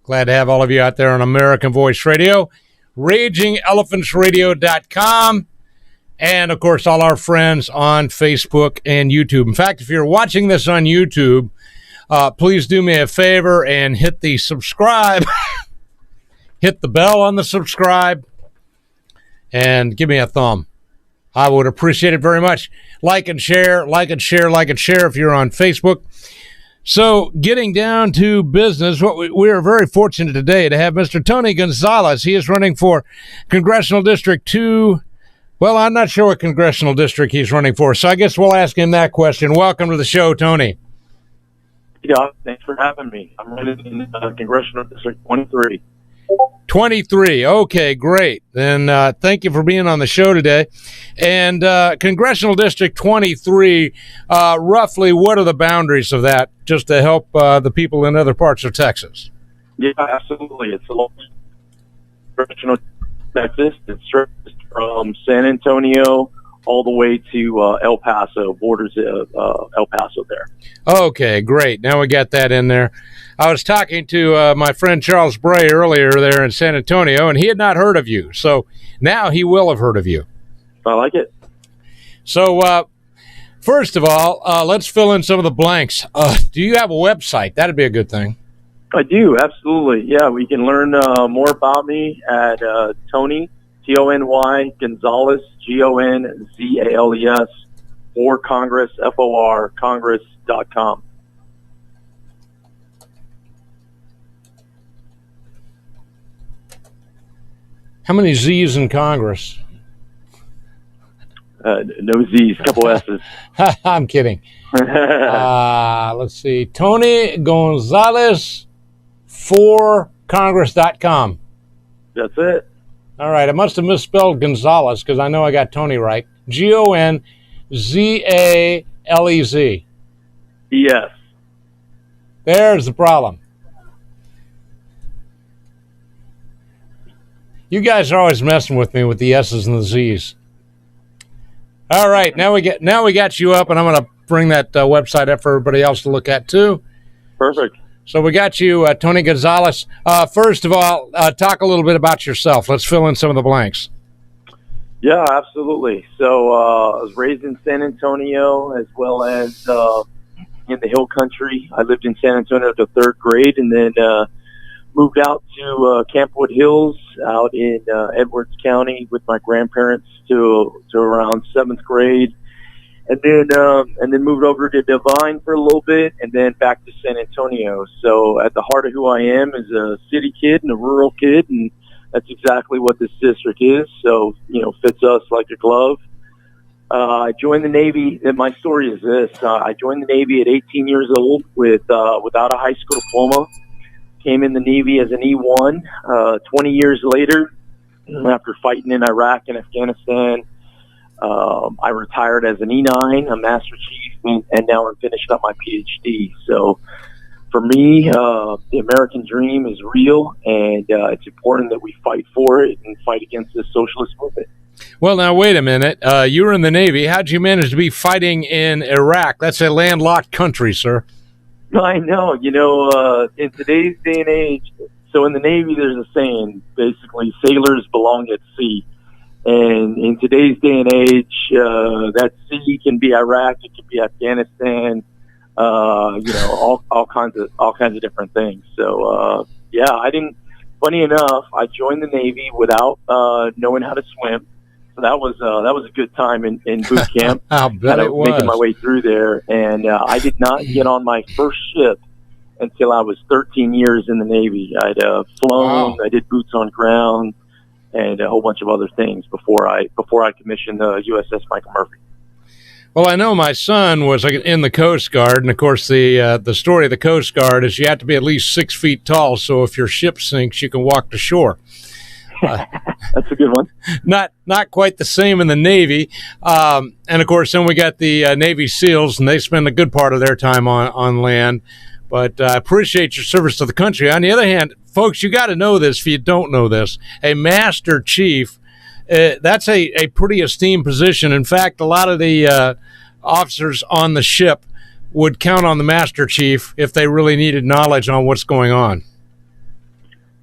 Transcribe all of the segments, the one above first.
Glad to have all of you out there on American Voice Radio, RagingElePhantsRadio.com, and, of course, all our friends on Facebook and YouTube. In fact, if you're watching this on YouTube, please do me a favor and hit the subscribe, hit the bell on the subscribe, and give me a thumb. I would appreciate it very much. Like and share, like and share, like and share if you're on Facebook. So getting down to business, we are very fortunate today to have Mr. Tony Gonzalez. He is running for Congressional District 2. Well, I'm not sure what congressional district he's running for, so I guess we'll ask him that question. Welcome to the show, Tony. Yeah, thanks for having me. I'm running in Congressional District 23. 23. Okay, great. Then thank you for being on the show today. And Congressional District 23, roughly what are the boundaries of that, just to help the people in other parts of Texas? Yeah, absolutely. It's a large congressional Texas. It stretches from San Antonio all the way to El Paso, borders El Paso there. Okay, great. Now we got that in there. I was talking to my friend Charles Bray earlier there in San Antonio, and he had not heard of you. So now he will have heard of you. I like it. So first of all, let's fill in some of the blanks. Do you have a website? That'd be a good thing. I do, absolutely. Yeah, we can learn more about me at Tony, Tony Gonzales, Gonzales, for Congress, FOR, Congress.com. How many Z's in Congress? No Z's, couple S's. I'm kidding. Let's see. Tony Gonzalez for Congress.com. That's it. All right. I must have misspelled Gonzalez because I know I got Tony right. Gonzalez. Yes. There's the problem. You guys are always messing with me with the S's and the Z's. All right, now we got you up, and I'm going to bring that website up for everybody else to look at too. Perfect. So we got you, Tony Gonzalez. First of all, talk a little bit about yourself. Let's fill in some of the blanks. Yeah, absolutely. So I was raised in San Antonio as well as in the Hill Country. I lived in San Antonio to third grade, and then moved out to Campwood Hills out in Edwards County with my grandparents to around seventh grade, and then moved over to Divine for a little bit, and then back to San Antonio. So at the heart of who I am is a city kid and a rural kid, and that's exactly what this district is. So fits us like a glove. I joined the Navy, and my story is this: I joined the Navy at 18 years old without a high school diploma. Came in the Navy as an E1. 20 years later, after fighting in Iraq and Afghanistan, I retired as an E9, a Master Chief, and now I'm finishing up my PhD. So for me, the American dream is real, and it's important that we fight for it and fight against this socialist movement. Well, now, wait a minute. You were in the Navy. How'd you manage to be fighting in Iraq? That's a landlocked country, sir. I know, in today's day and age, so in the Navy there's a saying, basically, sailors belong at sea. And in today's day and age, that sea can be Iraq, it can be Afghanistan, all kinds of different things. So, funny enough, I joined the Navy without knowing how to swim. So that was a good time in boot camp. I'll bet it was. Making my way through there, and I did not get on my first ship until I was 13 years in the Navy. I'd flown, I did boots on ground, and a whole bunch of other things before I commissioned the USS Michael Murphy. Well, I know my son was in the Coast Guard, and of course the story of the Coast Guard is you have to be at least 6 feet tall, so if your ship sinks, you can walk to shore. That's a good one. Not quite the same in the Navy. And, of course, then we got the Navy SEALs, and they spend a good part of their time on land. But I appreciate your service to the country. On the other hand, folks, you got to know this if you don't know this. A Master Chief, that's a pretty esteemed position. In fact, a lot of the officers on the ship would count on the Master Chief if they really needed knowledge on what's going on.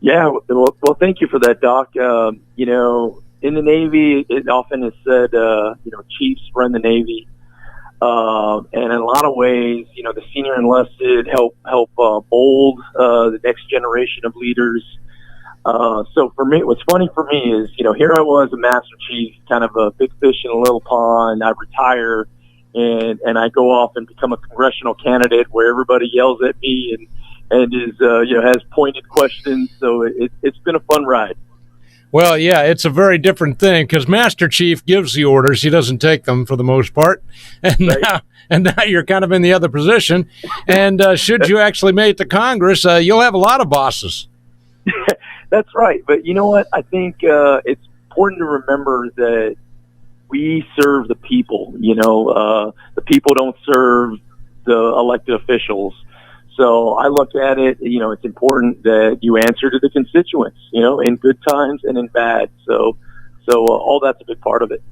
Yeah, well, thank you for that, Doc. You know, in the Navy, it often is said, you know, chiefs run the Navy. And in a lot of ways, you know, the senior enlisted help mold the next generation of leaders. So for me, what's funny for me is, you know, here I was, a Master Chief, kind of a big fish in a little pond. I retire, and I go off and become a congressional candidate where everybody yells at me and is you know, has pointed questions. So it's been a fun ride. Well, yeah, it's a very different thing because Master Chief gives the orders; he doesn't take them for the most part. And Right. now you're kind of in the other position. And should you actually make it to Congress, you'll have a lot of bosses. That's right. But you know what? I think it's important to remember that we serve the people. You know, the people don't serve the elected officials. So I look at it, you know, it's important that you answer to the constituents, you know, in good times and in bad. So all that's a big part of it.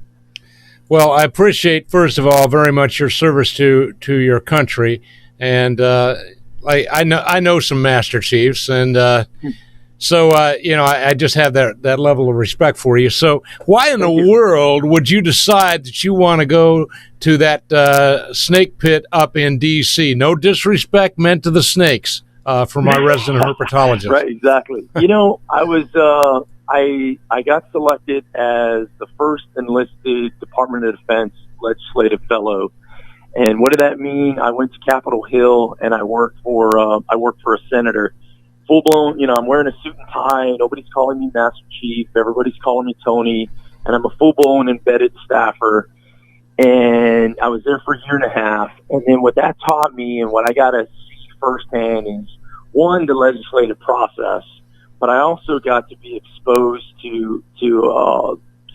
Well, I appreciate, first of all, very much your service to your country. And I know some Master Chiefs, and so, you know, I just have that level of respect for you. So why in the world would you decide that you want to go to that snake pit up in D.C.? No disrespect meant to the snakes for my resident herpetologist. Right, exactly. You know, I was I got selected as the first enlisted Department of Defense legislative fellow. And what did that mean? I went to Capitol Hill and I worked for a senator. Full blown, you know, I'm wearing a suit and tie. Nobody's calling me Master Chief. Everybody's calling me Tony. And I'm a full blown embedded staffer. And I was there for a year and a half. And then what that taught me and what I got to see firsthand is, one, the legislative process, but I also got to be exposed to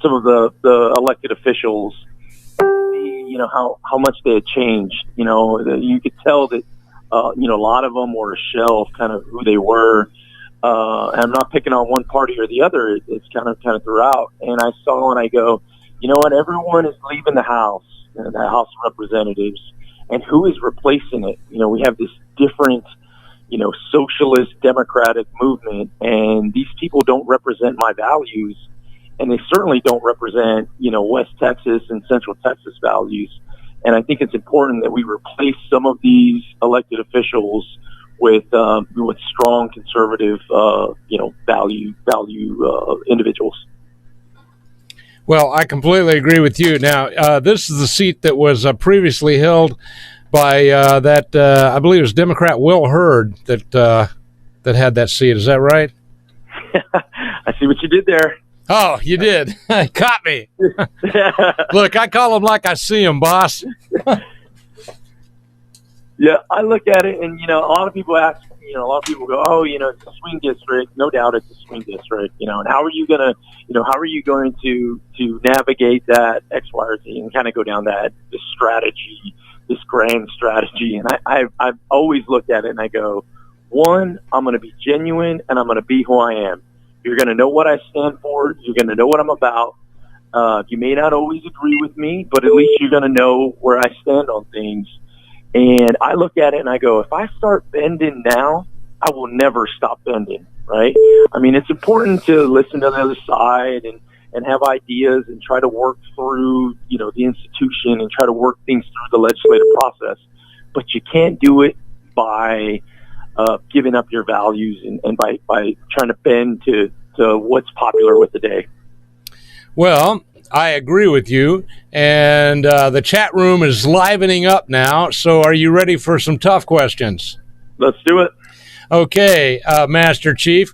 some of the elected officials, you know, how much they had changed. You know, you could tell that, you know, a lot of them were a shell of kind of who they were. And I'm not picking on one party or the other. It's kind of throughout. And I saw and I go, you know what? Everyone is leaving the House, the House of Representatives, and who is replacing it? You know, we have this different, you know, socialist democratic movement, and these people don't represent my values, and they certainly don't represent, you know, West Texas and Central Texas values. And I think it's important that we replace some of these elected officials with strong conservative, you know, value individuals. Well, I completely agree with you. Now, this is the seat that was previously held by that I believe it was Democrat Will Hurd that had that seat. Is that right? I see what you did there. Oh, you did. Caught me. Look, I call them like I see them, boss. Yeah, I look at it, and, you know, a lot of people ask, you know, a lot of people go, oh, you know, it's a swing district. No doubt it's a swing district, you know, and how are you going to navigate that X, Y, or Z and kind of go down this strategy, this grand strategy. And I've always looked at it and I go, one, I'm going to be genuine and I'm going to be who I am. You're going to know what I stand for. You're going to know what I'm about. You may not always agree with me, but at least you're going to know where I stand on things. And I look at it and I go, if I start bending now, I will never stop bending, right? I mean, it's important to listen to the other side and have ideas and try to work through, you know, the institution and try to work things through the legislative process. But you can't do it by giving up your values and by trying to bend to what's popular with the day. Well, I agree with you, and the chat room is livening up now, so are you ready for some tough questions? Let's do it. Okay, Master Chief.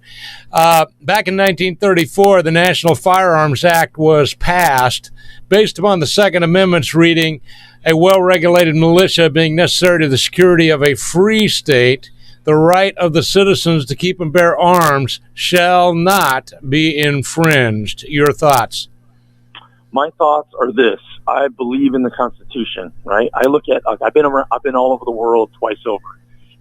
Back in 1934, the National Firearms Act was passed based upon the Second Amendment's reading, a well-regulated militia being necessary to the security of a free state. The right of the citizens to keep and bear arms shall not be infringed. Your thoughts? My thoughts are this. I believe in the Constitution, right? I look at, I've been all over the world twice over,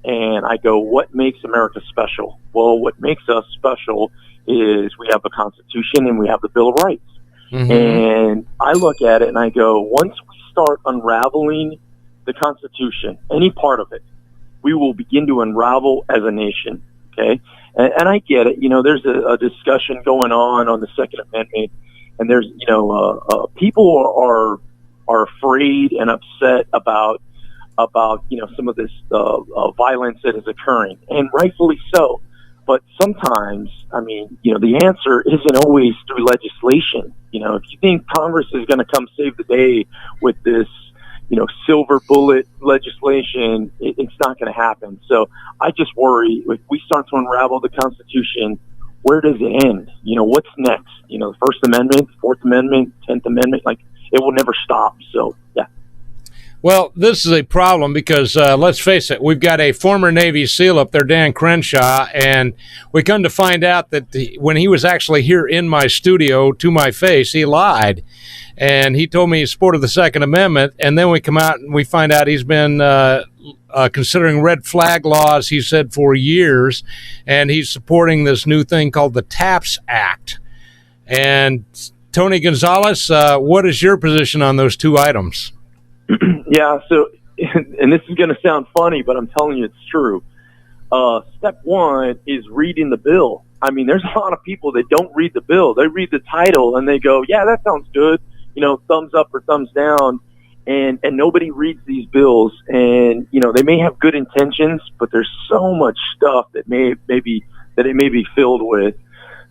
and I go, what makes America special? Well, what makes us special is we have the Constitution and we have the Bill of Rights. Mm-hmm. And I look at it and I go, once we start unraveling the Constitution, any part of it, we will begin to unravel as a nation. Okay. And I get it. There's a discussion going on the Second Amendment, and there's, people are afraid and upset about some of this violence that is occurring, and rightfully so. But sometimes, the answer isn't always through legislation. If you think Congress is going to come save the day with this, silver bullet legislation, it's not going to happen. So I just worry if we start to unravel the Constitution, where does it end? What's next? The First Amendment, Fourth Amendment, 10th Amendment, it will never stop. So, yeah. Well, this is a problem because, let's face it, we've got a former Navy SEAL up there, Dan Crenshaw, and we come to find out that when he was actually here in my studio to my face, he lied. And he told me he supported the Second Amendment, and then we come out and we find out he's been considering red flag laws, he said, for years, and he's supporting this new thing called the TAPS Act. And Tony Gonzalez, what is your position on those two items? Yeah, so, and this is going to sound funny, but I'm telling you it's true. Step one is reading the bill. There's a lot of people that don't read the bill. They read the title and they go, yeah, that sounds good, thumbs up or thumbs down, and nobody reads these bills. And, they may have good intentions, but there's so much stuff that it may be filled with.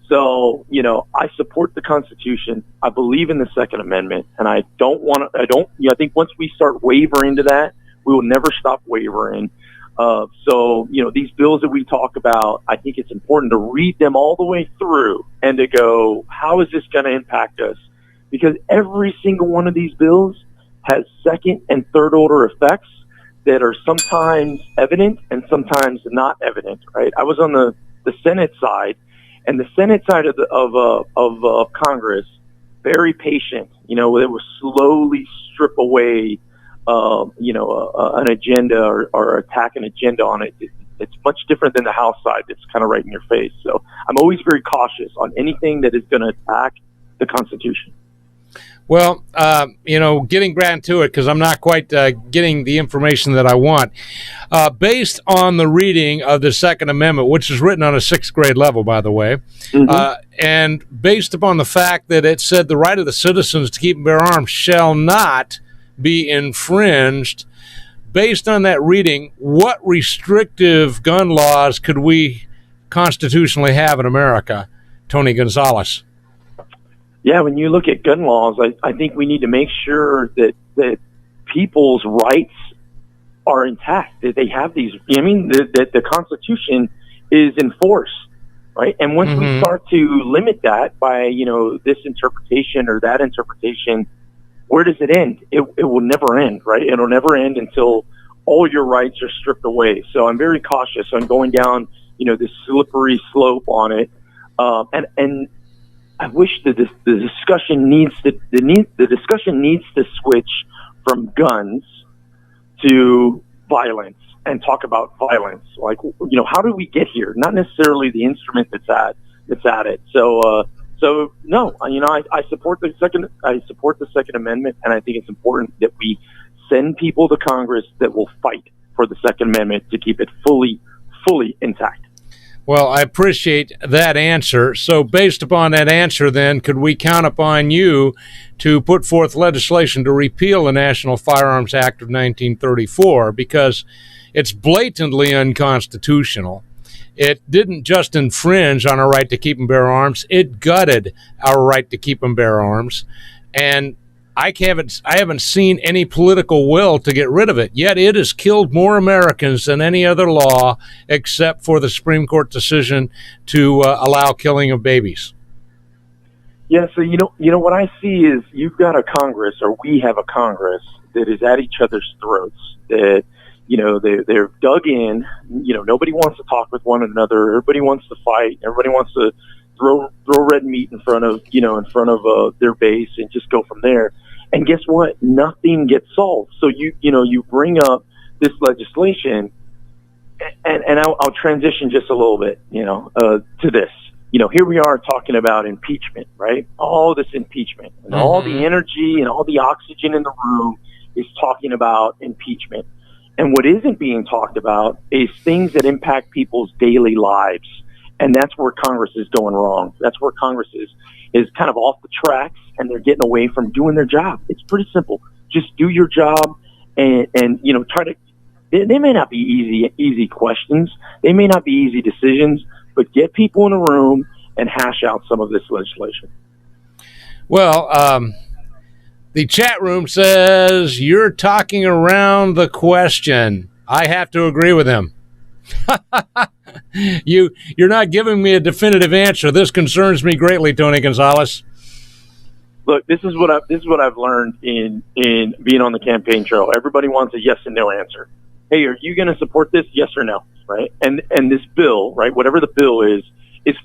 So, I support the Constitution. I believe in the Second Amendment, and I think once we start wavering to that, we will never stop wavering. So, these bills that we talk about, I think it's important to read them all the way through and to go, how is this going to impact us? Because every single one of these bills has second and third order effects that are sometimes evident and sometimes not evident, right? I was on the Senate side. And the Senate side of Congress, very patient. It will slowly strip away, an agenda or attack an agenda on it. It's much different than the House side. It's kind of right in your face. So I'm always very cautious on anything that is going to attack the Constitution. Well, getting right to it, because I'm not quite getting the information that I want. Based on the reading of the Second Amendment, which is written on a sixth grade level, by the way, and based upon the fact that it said the right of the citizens to keep and bear arms shall not be infringed, based on that reading, what restrictive gun laws could we constitutionally have in America, Tony Gonzalez? Yeah, when you look at gun laws, I think we need to make sure that people's rights are intact, that they have these, that the Constitution is enforced, right? And once we start to limit that by, this interpretation or that interpretation, where does it end? It will never end, right? It'll never end until all your rights are stripped away. So I'm very cautious on going down, this slippery slope on it. And I wish the discussion needs to switch from guns to violence and talk about violence. How do we get here? Not necessarily the instrument that's at it. So no, I support the Second Amendment, and I think it's important that we send people to Congress that will fight for the Second Amendment to keep it fully intact. Well, I appreciate that answer. So based upon that answer, then, could we count upon you to put forth legislation to repeal the National Firearms Act of 1934? Because it's blatantly unconstitutional. It didn't just infringe on our right to keep and bear arms. It gutted our right to keep and bear arms. And I haven't seen any political will to get rid of it, yet it has killed more Americans than any other law except for the Supreme Court decision to allow killing of babies. Yeah, so what I see is you've got a Congress, or we have a Congress, that is at each other's throats, that they're dug in. Nobody wants to talk with one another. Everybody wants to fight. Everybody wants to throw red meat in front of their base and just go from there. And guess what? Nothing gets solved. So you bring up this legislation, and I'll transition just a little bit, to this. Here we are talking about impeachment, right? All this impeachment and all the energy and all the oxygen in the room is talking about impeachment. And what isn't being talked about is things that impact people's daily lives. And that's where Congress is going wrong. That's where Congress is kind of off the tracks, and they're getting away from doing their job. It's pretty simple. Just do your job and try to, they may not be easy questions. They may not be easy decisions, but get people in a room and hash out some of this legislation. Well, the chat room says you're talking around the question. I have to agree with him. You're not giving me a definitive answer. This concerns me greatly, Tony Gonzalez. Look, this is what I've learned in being on the campaign trail. Everybody wants a yes and no answer. Hey, are you going to support this? Yes or no, right? And this bill, right, whatever the bill is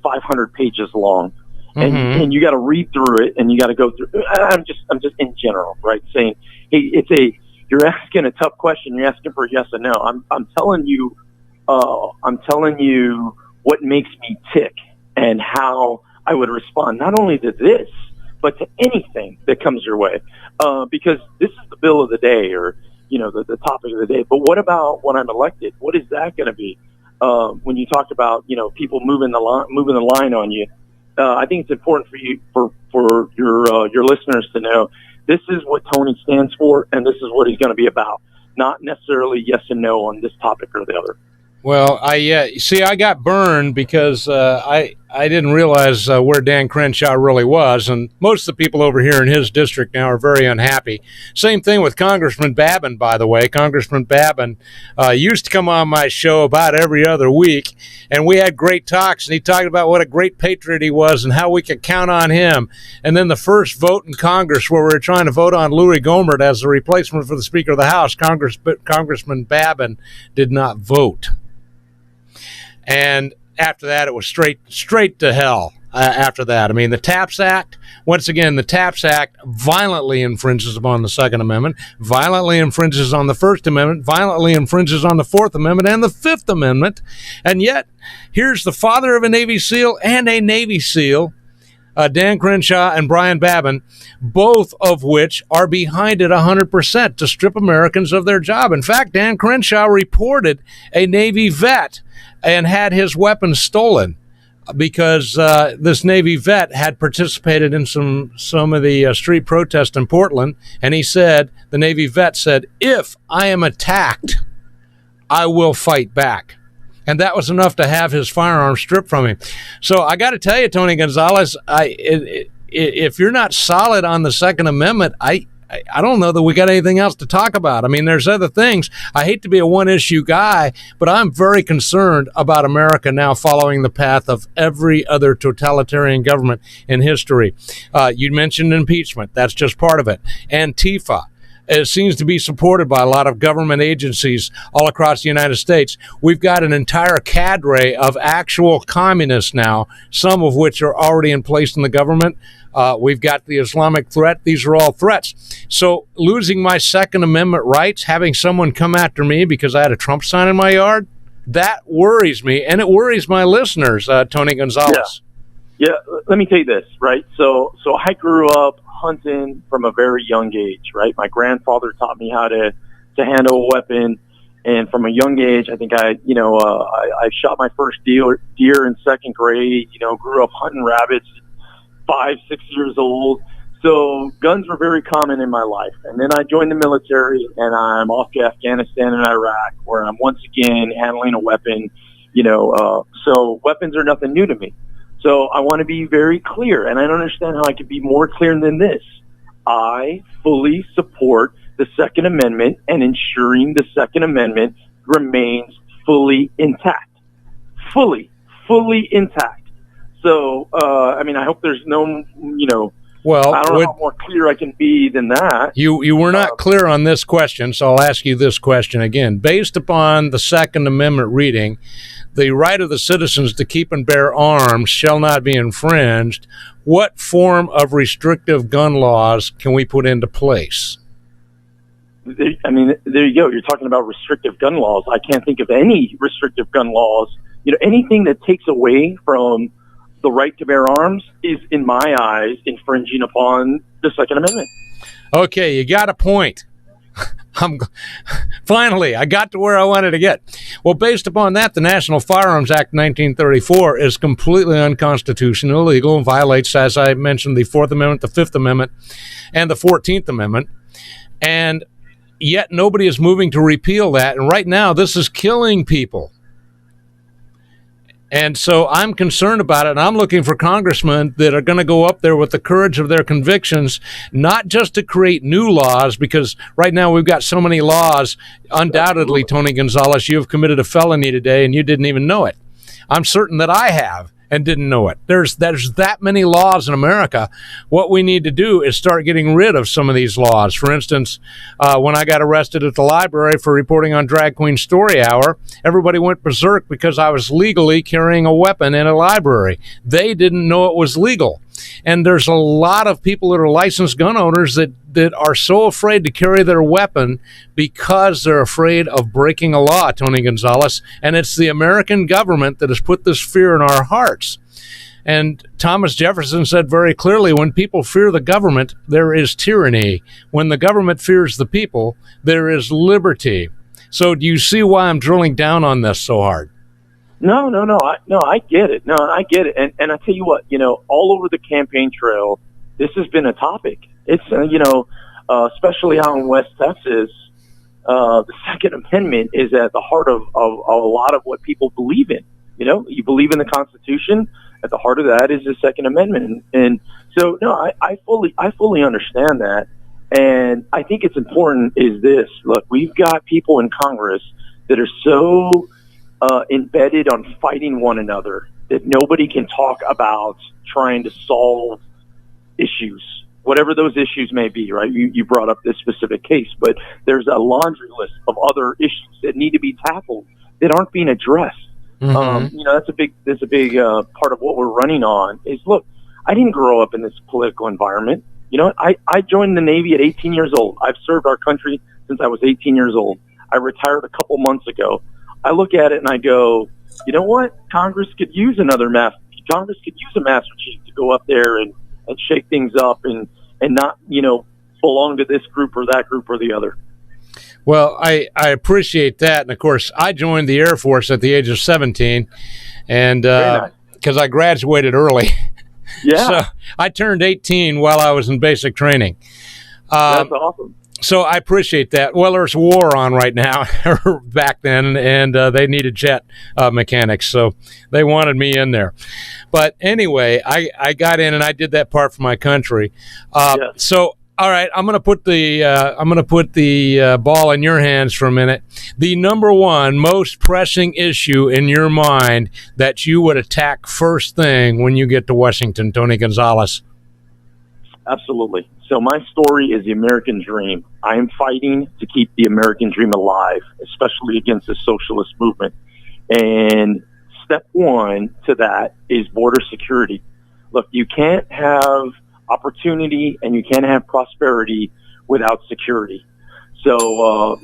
500 pages long. And you got to read through it, and you got to go through. I'm just in general, right? Saying, hey, you're asking a tough question. You're asking for a yes or no. I'm telling you what makes me tick and how I would respond, not only to this, but to anything that comes your way, because this is the bill of the day, or the topic of the day. But what about when I'm elected? What is that going to be? When you talked about people moving the line on you. I think it's important for your listeners to know this is what Tony stands for, and this is what he's going to be about. Not necessarily yes and no on this topic or the other. Well, I got burned because I didn't realize where Dan Crenshaw really was, and most of the people over here in his district now are very unhappy. Same thing with Congressman Babin, by the way. Congressman Babin used to come on my show about every other week, and we had great talks, and he talked about what a great patriot he was and how we could count on him. And then the first vote in Congress where we were trying to vote on Louis Gohmert as the replacement for the Speaker of the House, Congressman Babin did not vote. And after that, it was straight to hell. After that, I mean, the TAPS Act, once again, the TAPS Act violently infringes upon the Second Amendment, violently infringes on the First Amendment, violently infringes on the Fourth Amendment and the Fifth Amendment. And yet, here's the father of a Navy SEAL and a Navy SEAL, Dan Crenshaw and Brian Babin, both of which are behind it 100% to strip Americans of their job. In fact, Dan Crenshaw reported a Navy vet and had his weapons stolen because this Navy vet had participated in some of the street protests in Portland. And the Navy vet said, if I am attacked, I will fight back. And that was enough to have his firearm stripped from him. So I got to tell you, Tony Gonzalez, if you're not solid on the Second Amendment, I don't know that we got anything else to talk about. I mean, there's other things. I hate to be a one-issue guy, but I'm very concerned about America now following the path of every other totalitarian government in history. You mentioned impeachment. That's just part of it. Antifa. It seems to be supported by a lot of government agencies all across the United States. We've got an entire cadre of actual communists now, some of which are already in place in the government. We've got the Islamic threat. These are all threats. So losing my Second Amendment rights, having someone come after me because I had a Trump sign in my yard, that worries me, and it worries my listeners, Tony Gonzalez. Yeah, let me tell you this, right? So I grew up hunting from a very young age, right? My grandfather taught me how to handle a weapon, and from a young age, I think I shot my first deer in second grade. Grew up hunting rabbits, 5, 6 years old. So guns were very common in my life. And then I joined the military, and I'm off to Afghanistan and Iraq, where I'm once again handling a weapon. So weapons are nothing new to me. So I want to be very clear, and I don't understand how I could be more clear than this. I fully support the Second Amendment and ensuring the Second Amendment remains fully intact. Fully intact. So, I hope there's no, well, I don't know how more clear I can be than that. You were not clear on this question, so I'll ask you this question again. Based upon the Second Amendment reading, the right of the citizens to keep and bear arms shall not be infringed. What form of restrictive gun laws can we put into place? There you go. You're talking about restrictive gun laws. I can't think of any restrictive gun laws. Anything that takes away from the right to bear arms is, in my eyes, infringing upon the Second Amendment. Okay, you got a point. I'm finally, I got to where I wanted to get. Well, based upon that, the National Firearms Act 1934 is completely unconstitutional, illegal, and violates, as I mentioned, the Fourth Amendment, the Fifth Amendment, and the 14th Amendment. And yet nobody is moving to repeal that. And right now, this is killing people. And so I'm concerned about it, and I'm looking for congressmen that are going to go up there with the courage of their convictions, not just to create new laws, because right now we've got so many laws. Undoubtedly, Tony Gonzalez, you have committed a felony today, and you didn't even know it. I'm certain that I have and didn't know it. There's that many laws in America. What we need to do is start getting rid of some of these laws. For instance, when I got arrested at the library for reporting on Drag Queen Story Hour, everybody went berserk because I was legally carrying a weapon in a library. They didn't know it was legal. And there's a lot of people that are licensed gun owners that are so afraid to carry their weapon because they're afraid of breaking a law, Tony Gonzalez. And it's the American government that has put this fear in our hearts. And Thomas Jefferson said very clearly, when people fear the government, there is tyranny. When the government fears the people, there is liberty. So do you see why I'm drilling down on this so hard? No, I get it. No, I get it. And I tell you what, all over the campaign trail, this has been a topic. It's, especially out in West Texas, the Second Amendment is at the heart of a lot of what people believe in. You believe in the Constitution. At the heart of that is the Second Amendment. And so, no, I fully understand that. And I think it's important is this. Look, we've got people in Congress that are so embedded on fighting one another that nobody can talk about trying to solve issues, whatever those issues may be, right? You brought up this specific case, but there's a laundry list of other issues that need to be tackled that aren't being addressed. Mm-hmm. That's a big part of what we're running on is, look, I didn't grow up in this political environment. I joined the Navy at 18 years old. I've served our country since I was 18 years old. I retired a couple months ago. I look at it and I go, you know what? Congress could use a master chief to go up there and shake things up and not, belong to this group or that group or the other. Well, I appreciate that. And of course, I joined the Air Force at the age of 17 and because I graduated early. Yeah. So I turned 18 while I was in basic training. That's awesome. So I appreciate that. Well, there's war on right now back then, and they needed jet mechanics, so they wanted me in there. But anyway, I got in and I did that part for my country. Yes. So, all right, I'm going to put the ball in your hands for a minute. The number one most pressing issue in your mind that you would attack first thing when you get to Washington, Tony Gonzalez. Absolutely. So my story is the American dream. I am fighting to keep the American dream alive, especially against the socialist movement. And step one to that is border security. Look, you can't have opportunity and you can't have prosperity without security. So,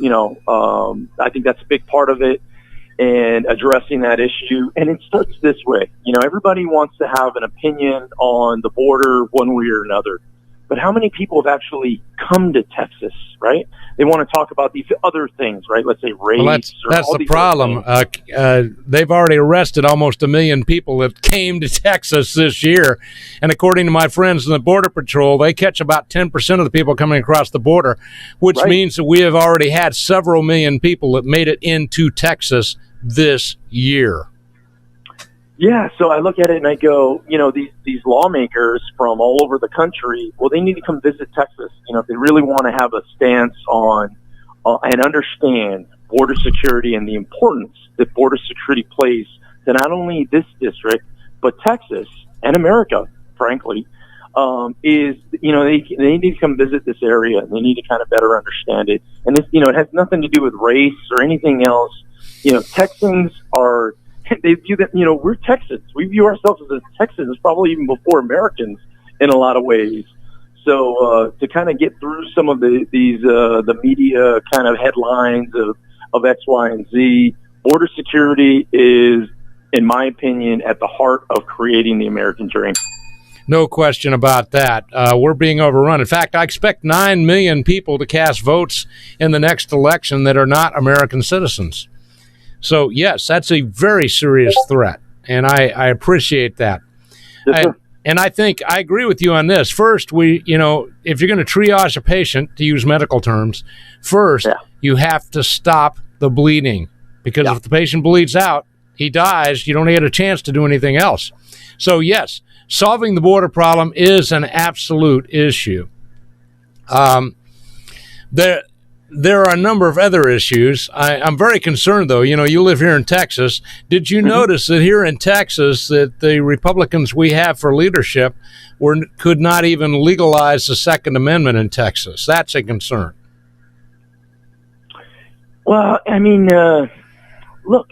I think that's a big part of it and addressing that issue. And it starts this way. Everybody wants to have an opinion on the border one way or another. But how many people have actually come to Texas, right? They want to talk about these other things, right? Let's say race. Well, that's the problem. They've already arrested almost 1 million people that came to Texas this year. And according to my friends in the Border Patrol, they catch about 10% of the people coming across the border, which means that we have already had several million people that made it into Texas this year. Yeah, so I look at it and I go, these lawmakers from all over the country, well, they need to come visit Texas. If they really want to have a stance on and understand border security and the importance that border security plays to not only this district, but Texas and America, frankly, they need to come visit this area and they need to kind of better understand it. And this, it has nothing to do with race or anything else. Texans are... They view that, we're Texans. We view ourselves as Texans probably even before Americans in a lot of ways. So to kind of get through some of the media kind of headlines of X, Y, and Z, border security is, in my opinion, at the heart of creating the American dream. No question about that. We're being overrun. In fact, I expect 9 million people to cast votes in the next election that are not American citizens. So, yes, that's a very serious threat, and I appreciate that. Yes, sir. And I think I agree with you on this. First, if you're going to triage a patient, to use medical terms, first, you have to stop the bleeding. Because if the patient bleeds out, he dies, you don't get a chance to do anything else. So, yes, solving the border problem is an absolute issue. There are a number of other issues. I'm very concerned, though. You live here in Texas. Did you notice that here in Texas that the Republicans we have for leadership could not even legalize the Second Amendment in Texas? That's a concern. Well, I mean, look,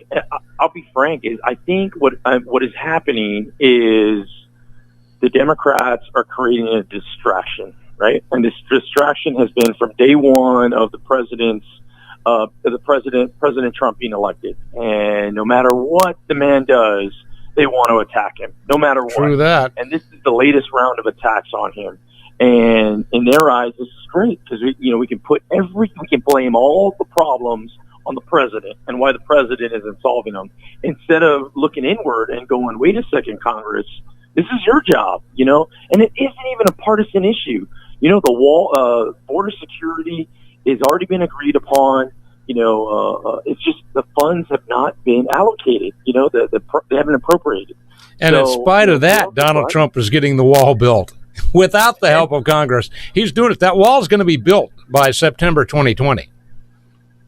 I'll be frank. I think what is happening is the Democrats are creating a distraction. Right, and this distraction has been from day one of President Trump being elected. And no matter what the man does, they want to attack him, no matter what. True that. And this is the latest round of attacks on him. And in their eyes, this is great because we can blame all the problems on the president and why the president isn't solving them, instead of looking inward and going, wait a second, Congress, this is your job, and it isn't even a partisan issue. The wall, border security has already been agreed upon. It's just the funds have not been allocated. They haven't appropriated. And in spite of that, Donald Trump is getting the wall built without the help of Congress. He's doing it. That wall is going to be built by September 2020.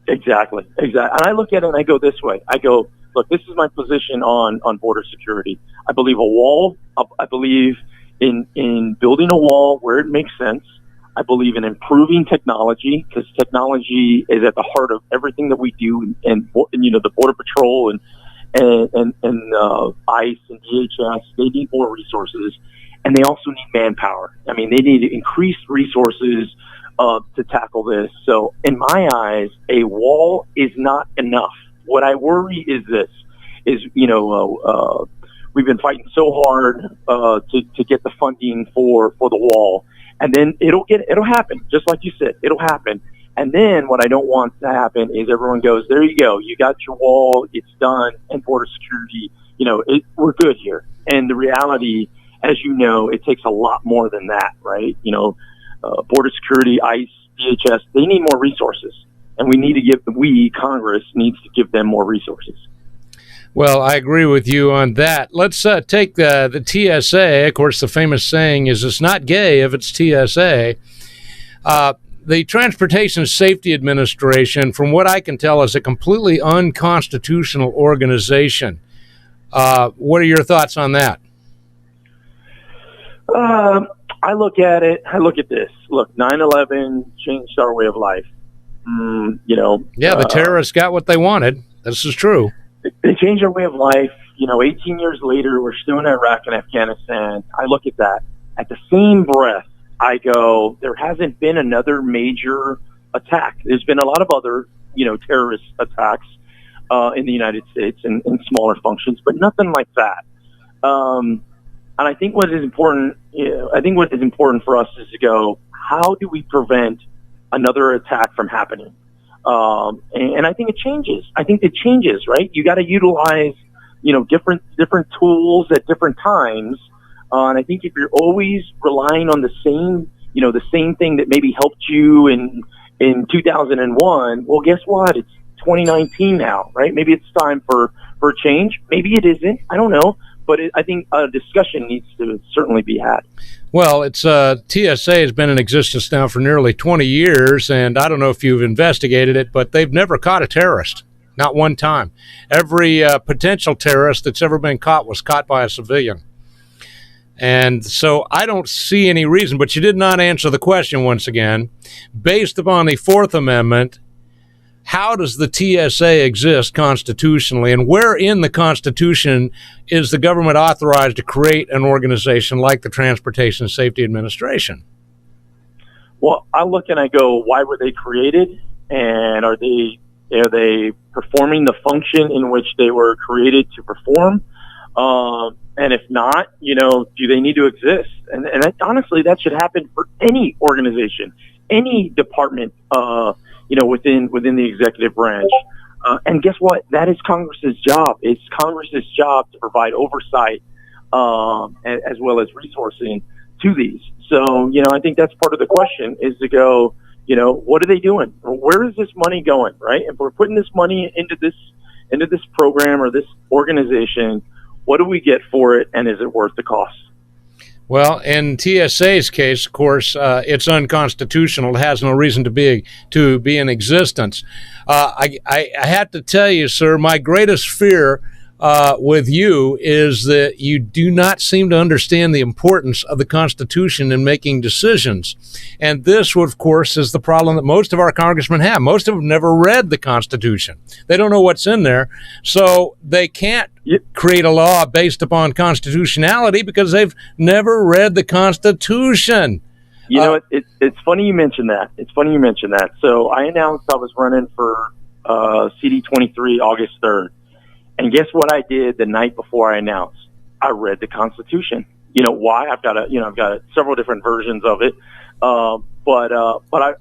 Exactly. And I look at it and I go this way. I go, look, this is my position on border security. I believe a wall. I believe in building a wall where it makes sense. I believe in improving technology, because technology is at the heart of everything that we do, and the Border Patrol and ICE and DHS, they need more resources, and they also need manpower. I mean, they need increased resources to tackle this. So in my eyes, a wall is not enough. What I worry is this, we've been fighting so hard to get the funding for the wall, and then it'll happen, just like you said, it'll happen. And then what I don't want to happen is everyone goes, there you go, you got your wall, it's done, and border security, we're good here. And the reality, as you know, it takes a lot more than that, right? Border security, ICE, DHS, they need more resources, and Congress needs to give them more resources. Well, I agree with you on that. Let's take the TSA. Of course, the famous saying is it's not gay if it's TSA. The Transportation Safety Administration, from what I can tell, is a completely unconstitutional organization. What are your thoughts on that? I look at it. I look at this. Look, 9/11 changed our way of life. Yeah, the terrorists got what they wanted. This is true. They changed our way of life. 18 years later, we're still in Iraq and Afghanistan. I look at that. At the same breath, I go, there hasn't been another major attack. There's been a lot of other, terrorist attacks in the United States in smaller functions, but nothing like that. And I think what is important, for us is to go, how do we prevent another attack from happening? And I think it changes. Right? You got to utilize, different tools at different times. And I think if you're always relying on the same thing that maybe helped you in 2001, well, guess what? It's 2019 now, right? Maybe it's time for a change. Maybe it isn't. I don't know. But I think a discussion needs to certainly be had. Well, it's TSA has been in existence now for nearly 20 years, and I don't know if you've investigated it, but they've never caught a terrorist, not one time. Every potential terrorist that's ever been caught was caught by a civilian. And so I don't see any reason, but you did not answer the question once again. Based upon the Fourth Amendment, how does the TSA exist constitutionally, and where in the Constitution is the government authorized to create an organization like the Transportation Safety Administration? Well, I look and I go, why were they created, and are they performing the function in which they were created to perform? And if not, do they need to exist? And honestly, that should happen for any organization, any department, within the executive branch. And guess what? That is Congress's job. It's Congress's job to provide oversight, as well as resourcing to these. So, I think that's part of the question is to go, what are they doing? Where is this money going? Right? If we're putting this money into this program or this organization, what do we get for it, and is it worth the cost? Well, in TSA's case, of course, it's unconstitutional. It has no reason to be in existence. I have to tell you, sir, my greatest fear with you is that you do not seem to understand the importance of the Constitution in making decisions. And this, of course, is the problem that most of our congressmen have. Most of them never read the Constitution. They don't know what's in there, so they can't create a law based upon constitutionality because they've never read the Constitution. It's funny you mentioned that. So I announced I was running for CD23 August 3rd. And guess what I did the night before I announced? I read the Constitution. You know why? I've got several different versions of it. But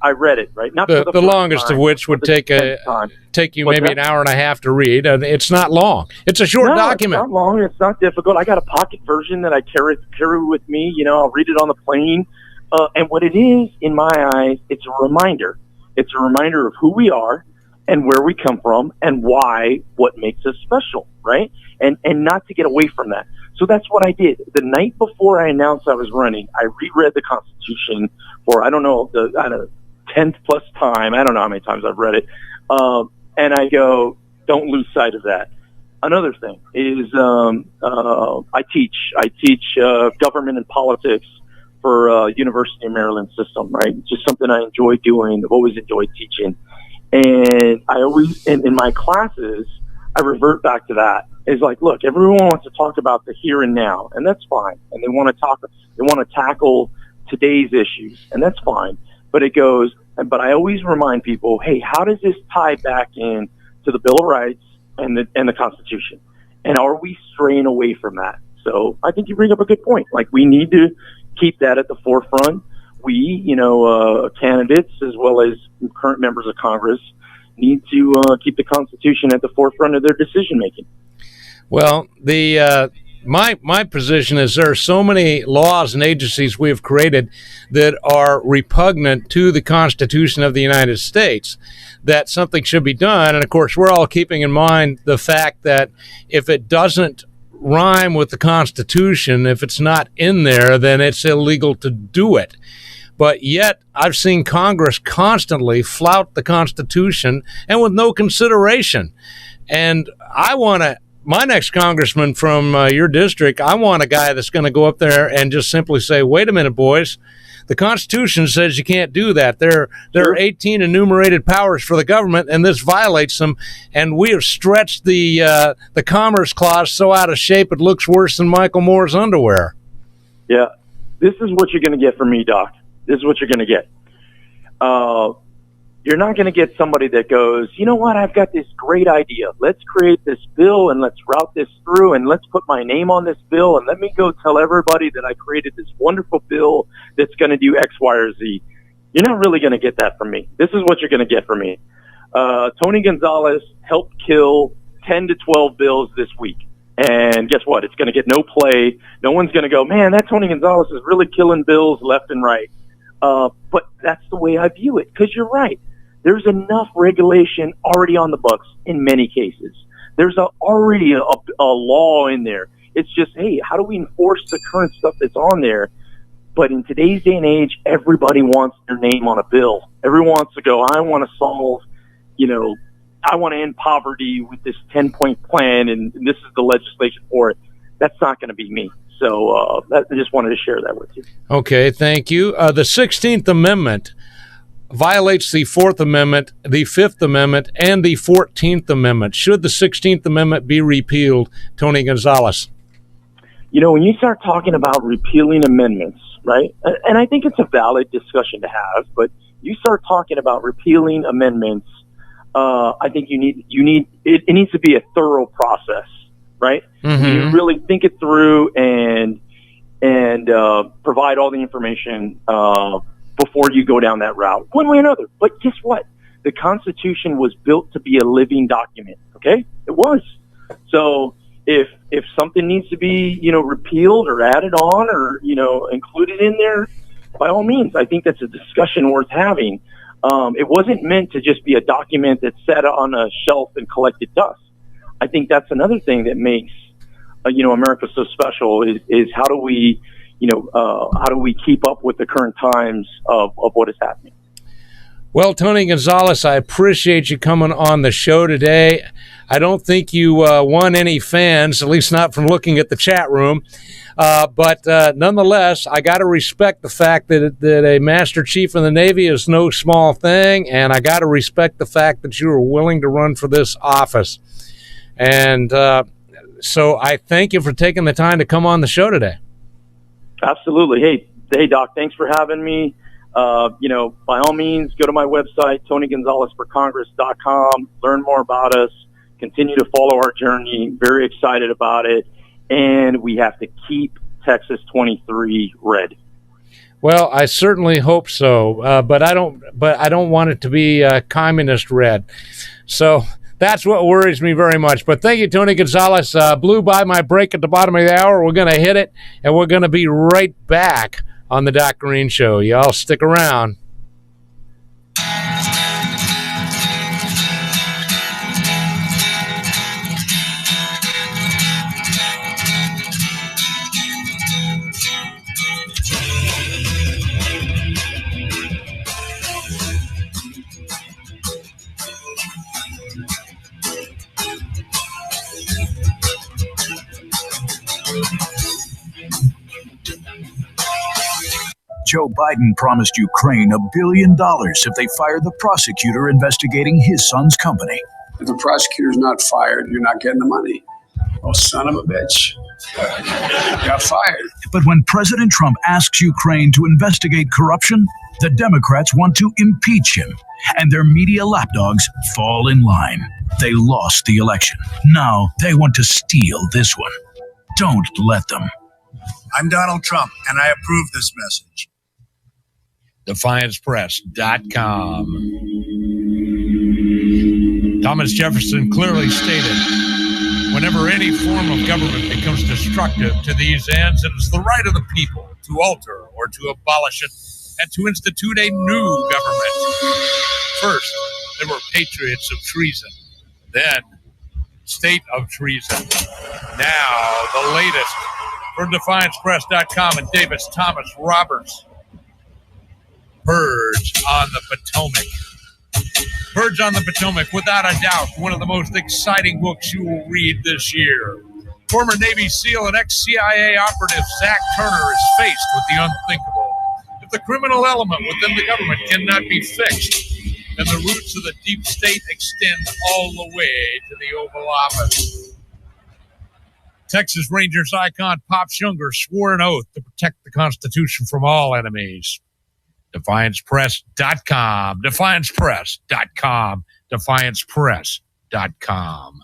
I read it, right? Not the longest time, of which would take you maybe an hour and a half to read. It's not long. It's a short document. It's not long. It's not difficult. I got a pocket version that I carry with me. I'll read it on the plane. And what it is, in my eyes, it's a reminder. It's a reminder of who we are and where we come from and what makes us special, right? And not to get away from that. So that's what I did. The night before I announced I was running, I reread the Constitution for, I don't know, the 10th plus time. I don't know how many times I've read it. And I go, don't lose sight of that. Another thing is I teach government and politics for University of Maryland system, right? It's just something I enjoy doing. I've always enjoyed teaching. And I always, in my classes, I revert back to that. It's like, look, everyone wants to talk about the here and now, and that's fine. And they want to tackle today's issues, and that's fine. But but I always remind people, hey, how does this tie back in to the Bill of Rights and the Constitution? And are we straying away from that? So I think you bring up a good point. Like, we need to keep that at the forefront. We, candidates as well as current members of Congress need to keep the Constitution at the forefront of their decision making. Well, my position is there are so many laws and agencies we have created that are repugnant to the Constitution of the United States that something should be done. And of course, we're all keeping in mind the fact that if it doesn't rhyme with the Constitution, if it's not in there, then it's illegal to do it. But yet I've seen Congress constantly flout the Constitution and with no consideration. And my next congressman from your district, I want a guy that's going to go up there and just simply say, wait a minute, boys, the Constitution says you can't do that. There are 18 enumerated powers for the government, and this violates them. And we have stretched the Commerce Clause so out of shape it looks worse than Michael Moore's underwear. Yeah, this is what you're going to get from me, Doc. This is what you're going to get. You're not going to get somebody that goes, you know what, I've got this great idea. Let's create this bill and let's route this through and let's put my name on this bill and let me go tell everybody that I created this wonderful bill that's going to do X, Y, or Z. You're not really going to get that from me. This is what you're going to get from me. Tony Gonzalez helped kill 10 to 12 bills this week. And guess what? It's going to get no play. No one's going to go, man, that Tony Gonzalez is really killing bills left and right. But that's the way I view it, because you're right. There's enough regulation already on the books in many cases. There's already a law in there. It's just, hey, how do we enforce the current stuff that's on there? But in today's day and age, everybody wants their name on a bill. Everyone wants to go, I want to solve, I want to end poverty with this 10-point plan, and this is the legislation for it. That's not going to be me. So I just wanted to share that with you. Okay, thank you. The 16th Amendment violates the 4th Amendment, the 5th Amendment, and the 14th Amendment. Should the 16th Amendment be repealed, Tony Gonzalez? When you start talking about repealing amendments, right, and I think it's a valid discussion to have, but you start talking about repealing amendments, I think it needs to be a thorough process. right? Mm-hmm. You really think it through and provide all the information before you go down that route, one way or another. But guess what? The Constitution was built to be a living document. Okay, it was. So if something needs to be repealed or added on or included in there, by all means, I think that's a discussion worth having. It wasn't meant to just be a document that sat on a shelf and collected dust. I think that's another thing that makes America so special is how do we keep up with the current times of what is happening. Well, Tony Gonzalez, I appreciate you coming on the show today. I don't think you won any fans, at least not from looking at the chat room. But nonetheless, I got to respect the fact that a Master Chief in the Navy is no small thing, and I got to respect the fact that you were willing to run for this office. And so I thank you for taking the time to come on the show today. Absolutely. Hey, Doc, thanks for having me. By all means, go to my website, TonyGonzalezForCongress.com, learn more about us, continue to follow our journey. Very excited about it. And we have to keep Texas 23 red. Well, I certainly hope so. But I don't want it to be communist red. So that's what worries me very much. But thank you, Tony Gonzalez. Blew by my break at the bottom of the hour. We're going to hit it, and we're going to be right back on the Doc Greene Show. Y'all stick around. Joe Biden promised Ukraine $1 billion if they fire the prosecutor investigating his son's company. If the prosecutor's not fired, you're not getting the money. Oh, son of a bitch. Got fired. But when President Trump asks Ukraine to investigate corruption, the Democrats want to impeach him, and their media lapdogs fall in line. They lost the election. Now they want to steal this one. Don't let them. I'm Donald Trump, and I approve this message. DefiancePress.com. Thomas Jefferson clearly stated, whenever any form of government becomes destructive to these ends, it is the right of the people to alter or to abolish it and to institute a new government. First, there were patriots of treason. Then, state of treason. Now, the latest from DefiancePress.com and Davis Thomas Roberts. Purge on the Potomac. Purge on the Potomac, without a doubt, one of the most exciting books you will read this year. Former Navy SEAL and ex-CIA operative Zach Turner is faced with the unthinkable. If the criminal element within the government cannot be fixed, then the roots of the deep state extend all the way to the Oval Office. Texas Rangers icon Pop Schunger swore an oath to protect the Constitution from all enemies. DefiancePress.com. DefiancePress.com. DefiancePress.com.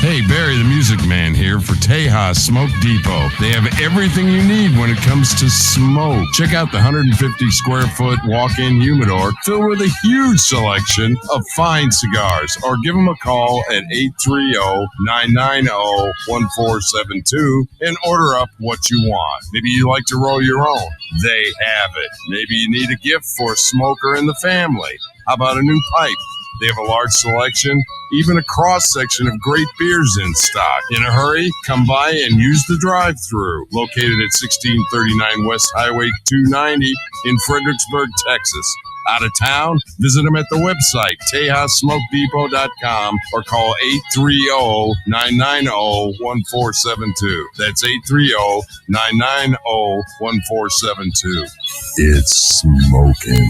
Hey, Barry the Music Man here for Tejas Smoke Depot. They have everything you need when it comes to smoke. Check out the 150 square foot walk-in humidor filled with a huge selection of fine cigars. Or give them a call at 830-990-1472 and order up what you want. Maybe you like to roll your own. They have it. Maybe you need a gift for a smoker in the family. How about a new pipe? They have a large selection, even a cross-section of great beers in stock. In a hurry, come by and use the drive-thru. Located at 1639 West Highway 290 in Fredericksburg, Texas. Out of town? Visit them at the website, TejasSmokeDepot.com, or call 830-990-1472. That's 830-990-1472. It's smoking.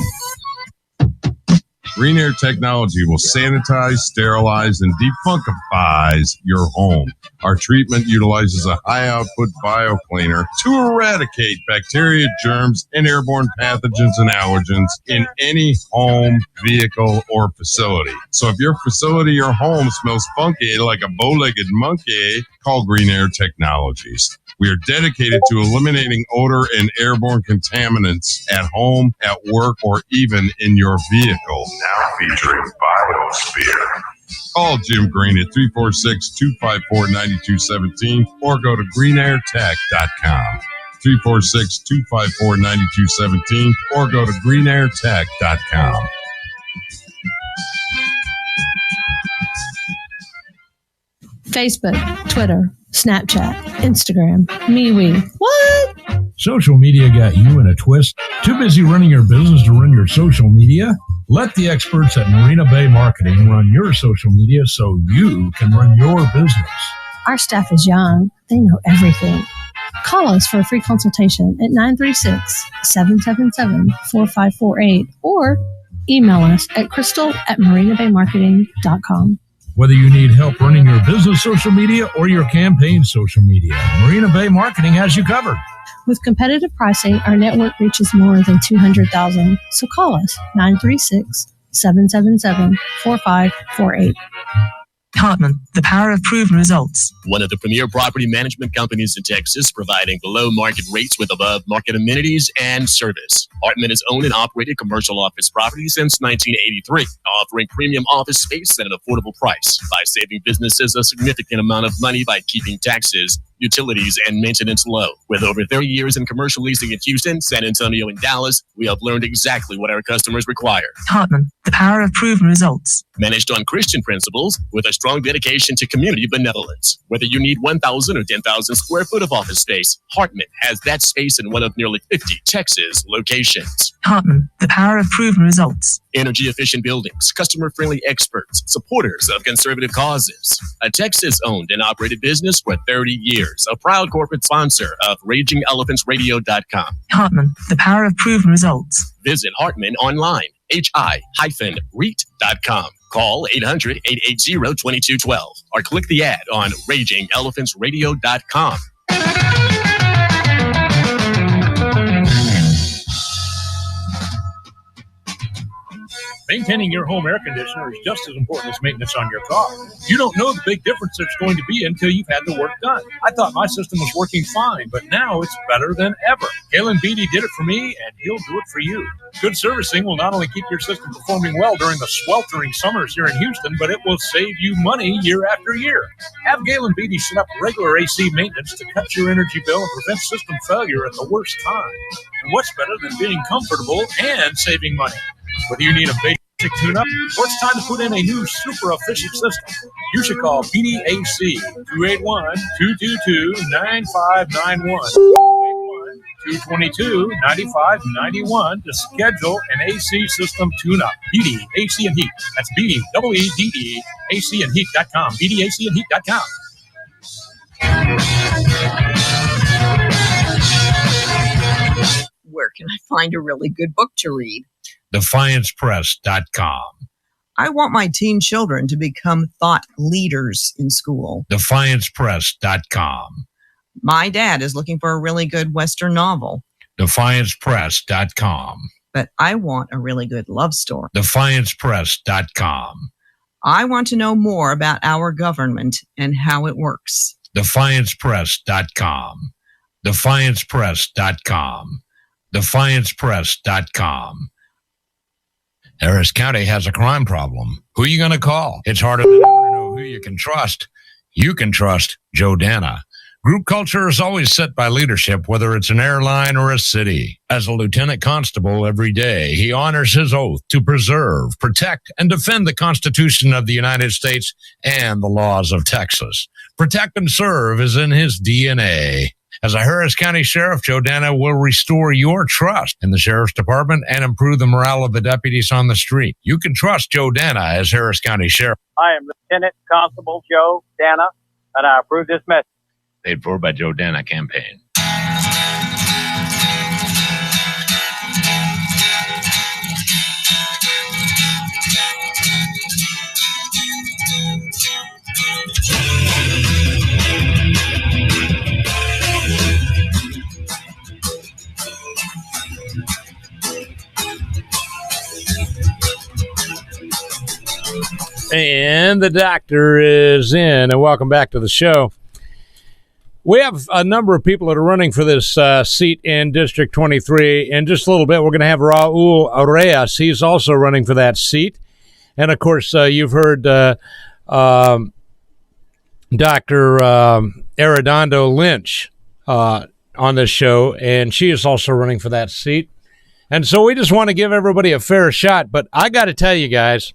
Green Air Technology will sanitize, sterilize, and defunkifies your home. Our treatment utilizes a high-output biocleaner to eradicate bacteria, germs, and airborne pathogens and allergens in any home, vehicle, or facility. So if your facility or home smells funky like a bow-legged monkey, call Green Air Technologies. We are dedicated to eliminating odor and airborne contaminants at home, at work, or even in your vehicle. Now featuring Biosphere. Call Jim Greene at 346-254-9217 or go to greenairtech.com. 346-254-9217 or go to greenairtech.com. Facebook, Twitter, Snapchat, Instagram, MeWe. What? Social media got you in a twist? Too busy running your business to run your social media? Let the experts at Marina Bay Marketing run your social media so you can run your business. Our staff is young. They know everything. Call us for a free consultation at 936-777-4548 or email us at crystal@marinabaymarketing.com. Whether you need help running your business social media or your campaign social media, Marina Bay Marketing has you covered. With competitive pricing, our network reaches more than 200,000. So call us 936-777-4548. Hartman, the power of proven results. One of the premier property management companies in Texas, providing below market rates with above market amenities and service. Hartman has owned and operated commercial office properties since 1983, offering premium office space at an affordable price by saving businesses a significant amount of money by keeping taxes, utilities, and maintenance low. With over 30 years in commercial leasing in Houston, San Antonio, and Dallas, we have learned exactly what our customers require. Hartman, the power of proven results. Managed on Christian principles with a strong dedication to community benevolence. Whether you need 1,000 or 10,000 square foot of office space, Hartman has that space in one of nearly 50 Texas locations. Hartman, the power of proven results. Energy efficient buildings, customer friendly experts, supporters of conservative causes. A Texas owned and operated business for 30 years. A proud corporate sponsor of RagingElephantRadio.com. Hartman, the power of proven results. Visit Hartman online, hi-REIT.com. Call 800-880-2212 or click the ad on RagingElephantRadio.com. Maintaining your home air conditioner is just as important as maintenance on your car. You don't know the big difference there's going to be until you've had the work done. I thought my system was working fine, but now it's better than ever. Galen Beatty did it for me, and he'll do it for you. Good servicing will not only keep your system performing well during the sweltering summers here in Houston, but it will save you money year after year. Have Galen Beatty set up regular AC maintenance to cut your energy bill and prevent system failure at the worst time. And what's better than being comfortable and saving money? Whether you need a basic tune-up or it's time to put in a new super efficient system, you should call BDAC 281-222-9591. 222-9591 to schedule an AC system tune-up. BD AC and Heat. That's BD EEDE AC and Heat.com. BDAC and Heat.com. Where can I find a really good book to read? DefiancePress.com. I want my teen children to become thought leaders in school. DefiancePress.com. My dad is looking for a really good Western novel. DefiancePress.com. But I want a really good love story. DefiancePress.com. I want to know more about our government and how it works. DefiancePress.com. DefiancePress.com. DefiancePress.com. Harris County has a crime problem. Who are you going to call? It's harder than ever to know who you can trust. You can trust Joe Dana. Group culture is always set by leadership, whether it's an airline or a city. As a lieutenant constable every day, he honors his oath to preserve, protect, and defend the Constitution of the United States and the laws of Texas. Protect and serve is in his DNA. As a Harris County Sheriff, Joe Dana will restore your trust in the Sheriff's Department and improve the morale of the deputies on the street. You can trust Joe Dana as Harris County Sheriff. I am Lieutenant Constable Joe Dana, and I approve this message. Paid for by Joe Dana campaign. And the doctor is in, and welcome back to the show. We have a number of people that are running for this seat in District 23. In just a little bit, we're going to have Raul Reyes. He's also running for that seat. And, of course, you've heard Dr. Arredondo Lynch on this show, and she is also running for that seat. And so we just want to give everybody a fair shot. But I got to tell you guys,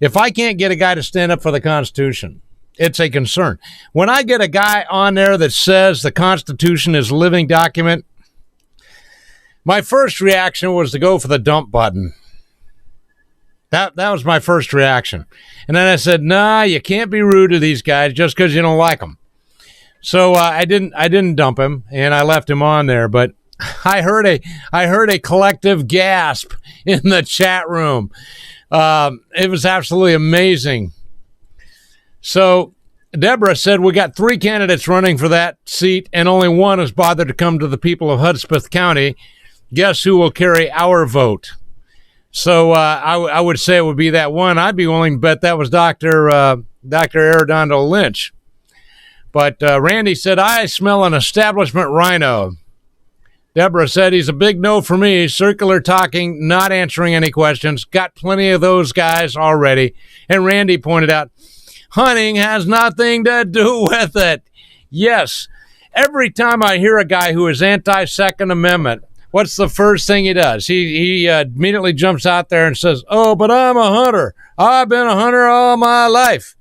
if I can't get a guy to stand up for the Constitution, it's a concern. When I get a guy on there that says the Constitution is a living document, my first reaction was to go for the dump button. That was my first reaction. And then I said, nah, you can't be rude to these guys just because you don't like them. So I didn't dump him, and I left him on there. But I heard a collective gasp in the chat room. It was absolutely amazing. So Deborah said, we got 3 candidates running for that seat, and only one has bothered to come to the people of Hudspeth County. Guess who will carry our vote? So I would say it would be that one. I'd be willing to bet that was Dr. Arredondo Lynch. But Randy said, I smell an establishment rhino. Deborah said, he's a big no for me. Circular talking, not answering any questions. Got plenty of those guys already. And Randy pointed out, hunting has nothing to do with it. Yes, every time I hear a guy who is anti-Second Amendment, what's the first thing he does? He immediately jumps out there and says, oh, but I'm a hunter. I've been a hunter all my life.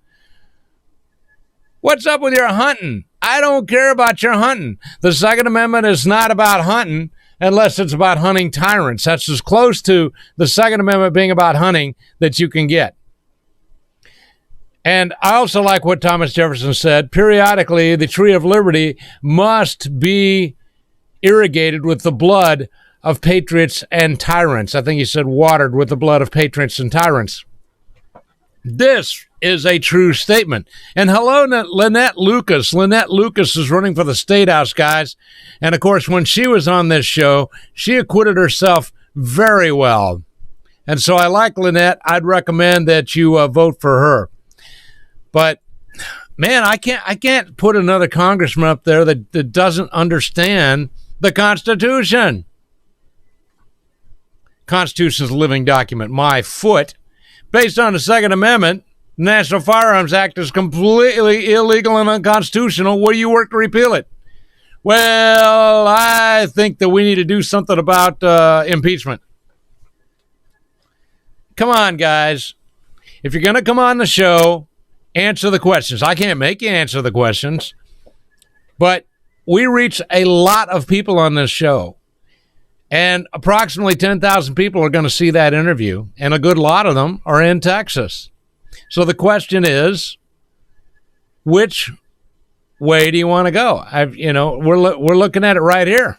What's up with your hunting? I don't care about your hunting. The Second Amendment is not about hunting unless it's about hunting tyrants. That's as close to the Second Amendment being about hunting that you can get. And I also like what Thomas Jefferson said. Periodically, the tree of liberty must be irrigated with the blood of patriots and tyrants. I think he said watered with the blood of patriots and tyrants. This is a true statement. And hello, Lynette Lucas. Lynette Lucas is running for the State House, guys. And, of course, when she was on this show, she acquitted herself very well. And so I like Lynette. I'd recommend that you vote for her. But, man, I can't put another congressman up there that doesn't understand the Constitution. Constitution is a living document. My foot. Based on the Second Amendment, the National Firearms Act is completely illegal and unconstitutional. Will you work to repeal it? Well, I think that we need to do something about impeachment. Come on, guys. If you're going to come on the show, answer the questions. I can't make you answer the questions, but we reach a lot of people on this show. And approximately 10,000 people are going to see that interview, and a good lot of them are in Texas. So the question is, which way do you want to go? We're looking at it right here.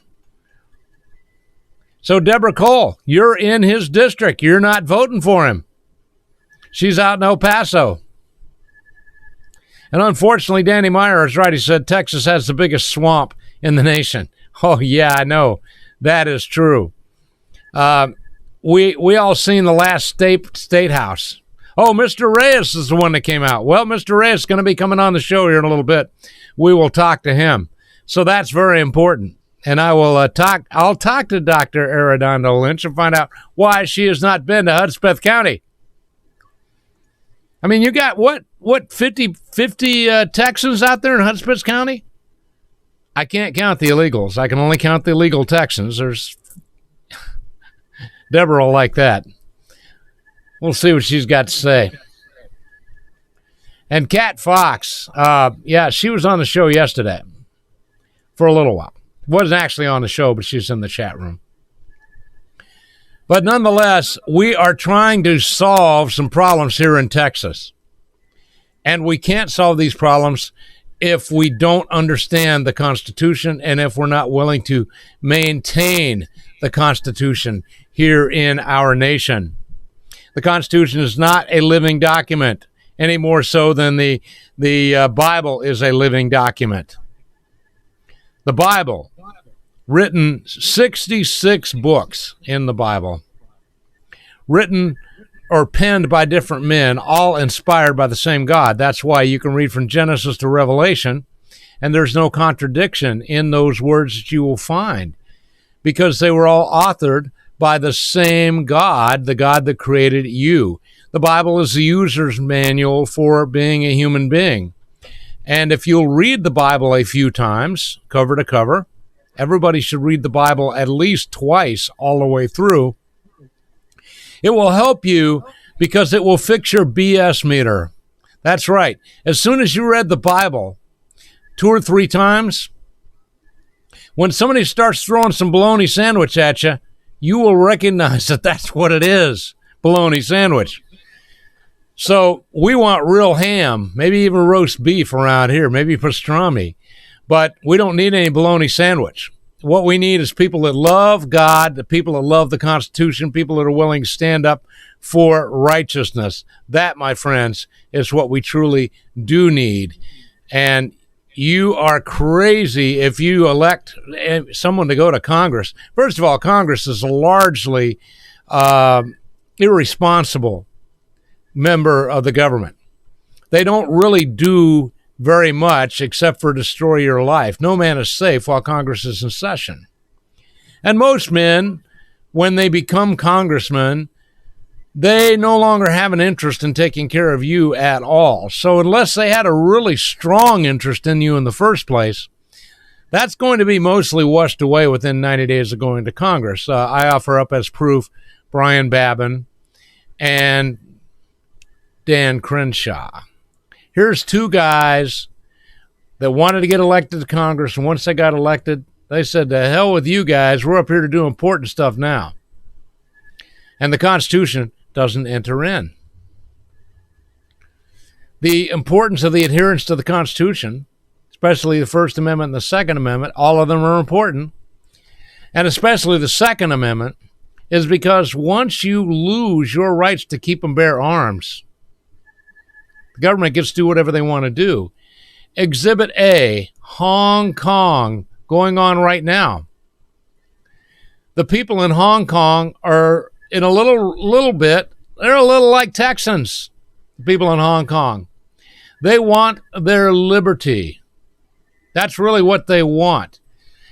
So Deborah Cole, you're in his district. You're not voting for him. She's out in El Paso. And unfortunately, Danny Meyer is right. He said Texas has the biggest swamp in the nation. Oh, yeah, I know. That is true. We all seen the last state house. Oh, Mr. Reyes is the one that came out. Well, Mr. Reyes is going to be coming on the show here in a little bit. We will talk to him. So that's very important. And I will I'll talk to Dr. Arredondo Lynch and find out why she has not been to Hudspeth County. I mean, you got what 50 Texans out there in Hudspeth County? I can't count the illegals. I can only count the illegal Texans. There's Deborah will like that. We'll see what she's got to say. And Kat Fox, she was on the show yesterday for a little while. Wasn't actually on the show, but she's in the chat room. But nonetheless, we are trying to solve some problems here in Texas. And we can't solve these problems if we don't understand the Constitution and if we're not willing to maintain the Constitution here in our nation. The Constitution is not a living document any more so than the Bible is a living document. The Bible, written 66 books in the Bible, written or penned by different men, all inspired by the same God. That's why you can read from Genesis to Revelation, and there's no contradiction in those words that you will find, because they were all authored by the same God, the God that created you. The Bible is the user's manual for being a human being. And if you'll read the Bible a few times, cover to cover, everybody should read the Bible at least twice all the way through. It will help you because it will fix your BS meter. That's right. As soon as you read the Bible 2 or 3 times, when somebody starts throwing some bologna sandwich at you, you will recognize that that's what it is, bologna sandwich. So we want real ham, maybe even roast beef around here, maybe pastrami, but we don't need any bologna sandwich. What we need is people that love God, the people that love the Constitution, people that are willing to stand up for righteousness. That, my friends, is what we truly do need. And you are crazy if you elect someone to go to Congress. First of all, Congress is a largely irresponsible member of the government. They don't really do very much except for destroy your life. No man is safe while Congress is in session. And most men, when they become congressmen, they no longer have an interest in taking care of you at all. So unless they had a really strong interest in you in the first place, that's going to be mostly washed away within 90 days of going to Congress. I offer up as proof Brian Babin and Dan Crenshaw. Here's 2 guys that wanted to get elected to Congress, and once they got elected, they said, to hell with you guys, we're up here to do important stuff now. And the Constitution doesn't enter in. The importance of the adherence to the Constitution, especially the First Amendment and the Second Amendment, all of them are important, and especially the Second Amendment, is because once you lose your rights to keep and bear arms, the government gets to do whatever they want to do. Exhibit A, Hong Kong, going on right now. The people in Hong Kong are, in a little bit, they're a little like Texans, the people in Hong Kong. They want their liberty. That's really what they want.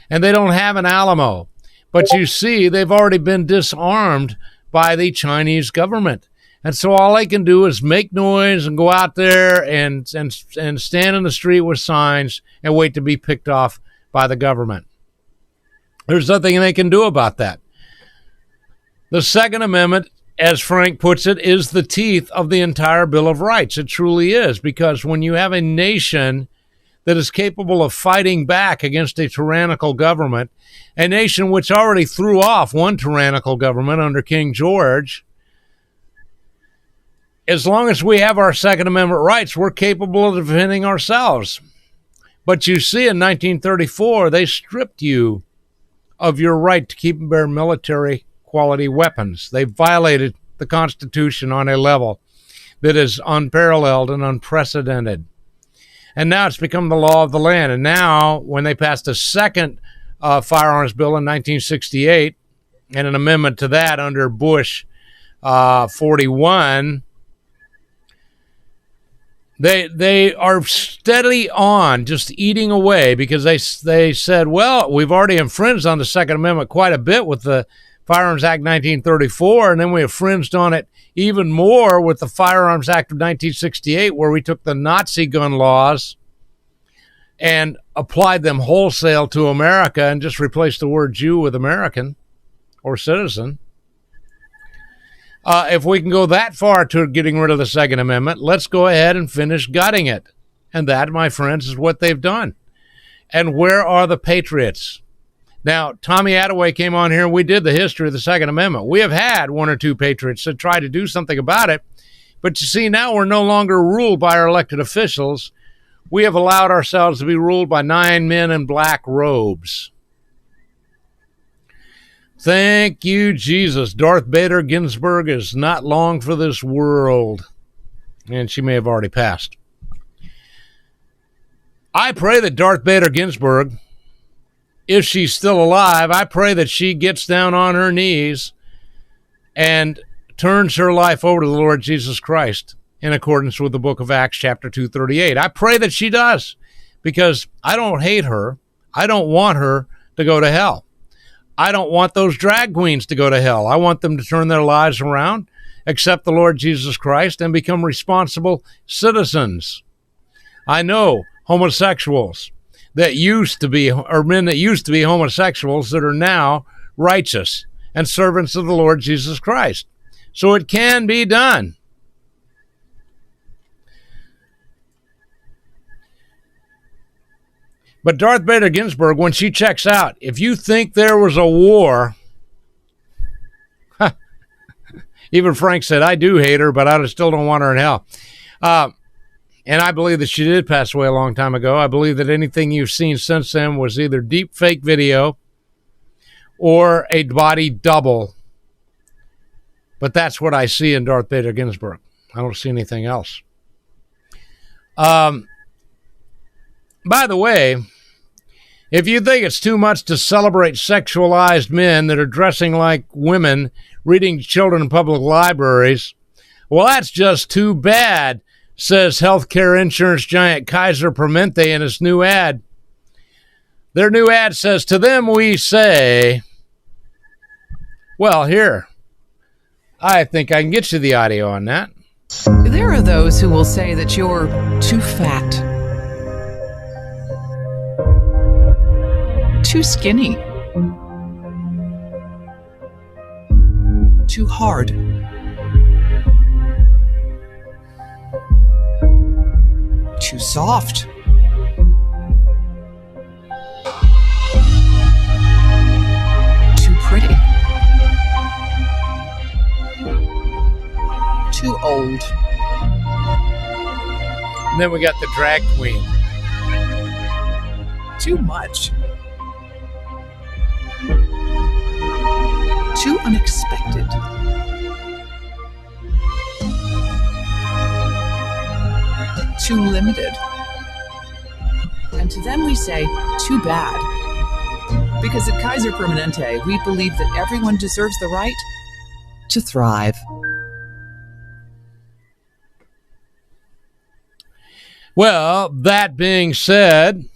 And they don't have an Alamo. But you see, they've already been disarmed by the Chinese government. And so all they can do is make noise and go out there and stand in the street with signs and wait to be picked off by the government. There's nothing they can do about that. The Second Amendment, as Frank puts it, is the teeth of the entire Bill of Rights. It truly is, because when you have a nation that is capable of fighting back against a tyrannical government, a nation which already threw off one tyrannical government under King George, as long as we have our Second Amendment rights, we're capable of defending ourselves. But you see, in 1934, they stripped you of your right to keep and bear military quality weapons. They violated the Constitution on a level that is unparalleled and unprecedented. And now it's become the law of the land. And now, when they passed a second firearms bill in 1968 and an amendment to that under Bush 41, they are steadily on just eating away, because they said, well, we've already infringed on the Second Amendment quite a bit with the Firearms Act 1934, and then we infringed on it even more with the Firearms Act of 1968, where we took the Nazi gun laws and applied them wholesale to America and just replaced the word Jew with American or citizen. If we can go that far to getting rid of the Second Amendment, let's go ahead and finish gutting it. And that, my friends, is what they've done. And where are the patriots? Now, Tommy Attaway came on here and we did the history of the Second Amendment. We have had 1 or 2 patriots that try to do something about it. But you see, now we're no longer ruled by our elected officials. We have allowed ourselves to be ruled by 9 men in black robes. Thank you, Jesus. Darth Bader Ginsburg is not long for this world. And she may have already passed. I pray that Darth Bader Ginsburg, if she's still alive, I pray that she gets down on her knees and turns her life over to the Lord Jesus Christ in accordance with the book of Acts chapter 238. I pray that she does, because I don't hate her. I don't want her to go to hell. I don't want those drag queens to go to hell. I want them to turn their lives around, accept the Lord Jesus Christ, and become responsible citizens. I know homosexuals that used to be, or men that used to be homosexuals that are now righteous and servants of the Lord Jesus Christ. So it can be done. But Darth Vader Ginsburg, when she checks out, if you think there was a war, even Frank said, I do hate her, but I still don't want her in hell. And I believe that she did pass away a long time ago. I believe that anything you've seen since then was either deep fake video or a body double. But that's what I see in Darth Vader Ginsburg. I don't see anything else. By the way, if you think it's too much to celebrate sexualized men that are dressing like women, reading to children in public libraries, well, that's just too bad, says healthcare insurance giant Kaiser Permanente in its new ad. Their new ad says, to them we say, well, here, I think I can get you the audio on that. There are those who will say that you're too fat, too skinny, too hard, too soft, too pretty, too old. And then we got the drag queen. Too much. Too unexpected. Too limited. And to them we say, too bad. Because at Kaiser Permanente, we believe that everyone deserves the right to thrive. Well, that being said,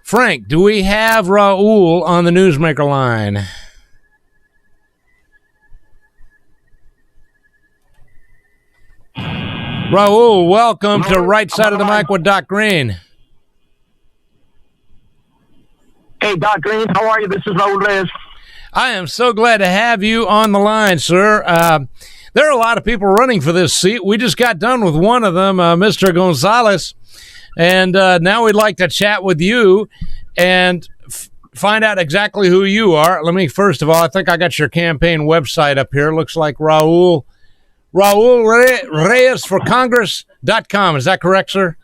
Frank, do we have Raul on the Newsmaker line? Raul, welcome to Right Side of the Mic with Doc Greene. Hey, Doc Greene, how are you? This is Raul Reyes. I am so glad to have you on the line, sir. There are a lot of people running for this seat. We just got done with one of them, Mr. Gonzales, and now we'd like to chat with you and find out exactly who you are. Let me, first of all, I think I got your campaign website up here. Looks like Raul Reyes for Congress.com. Is that correct, sir?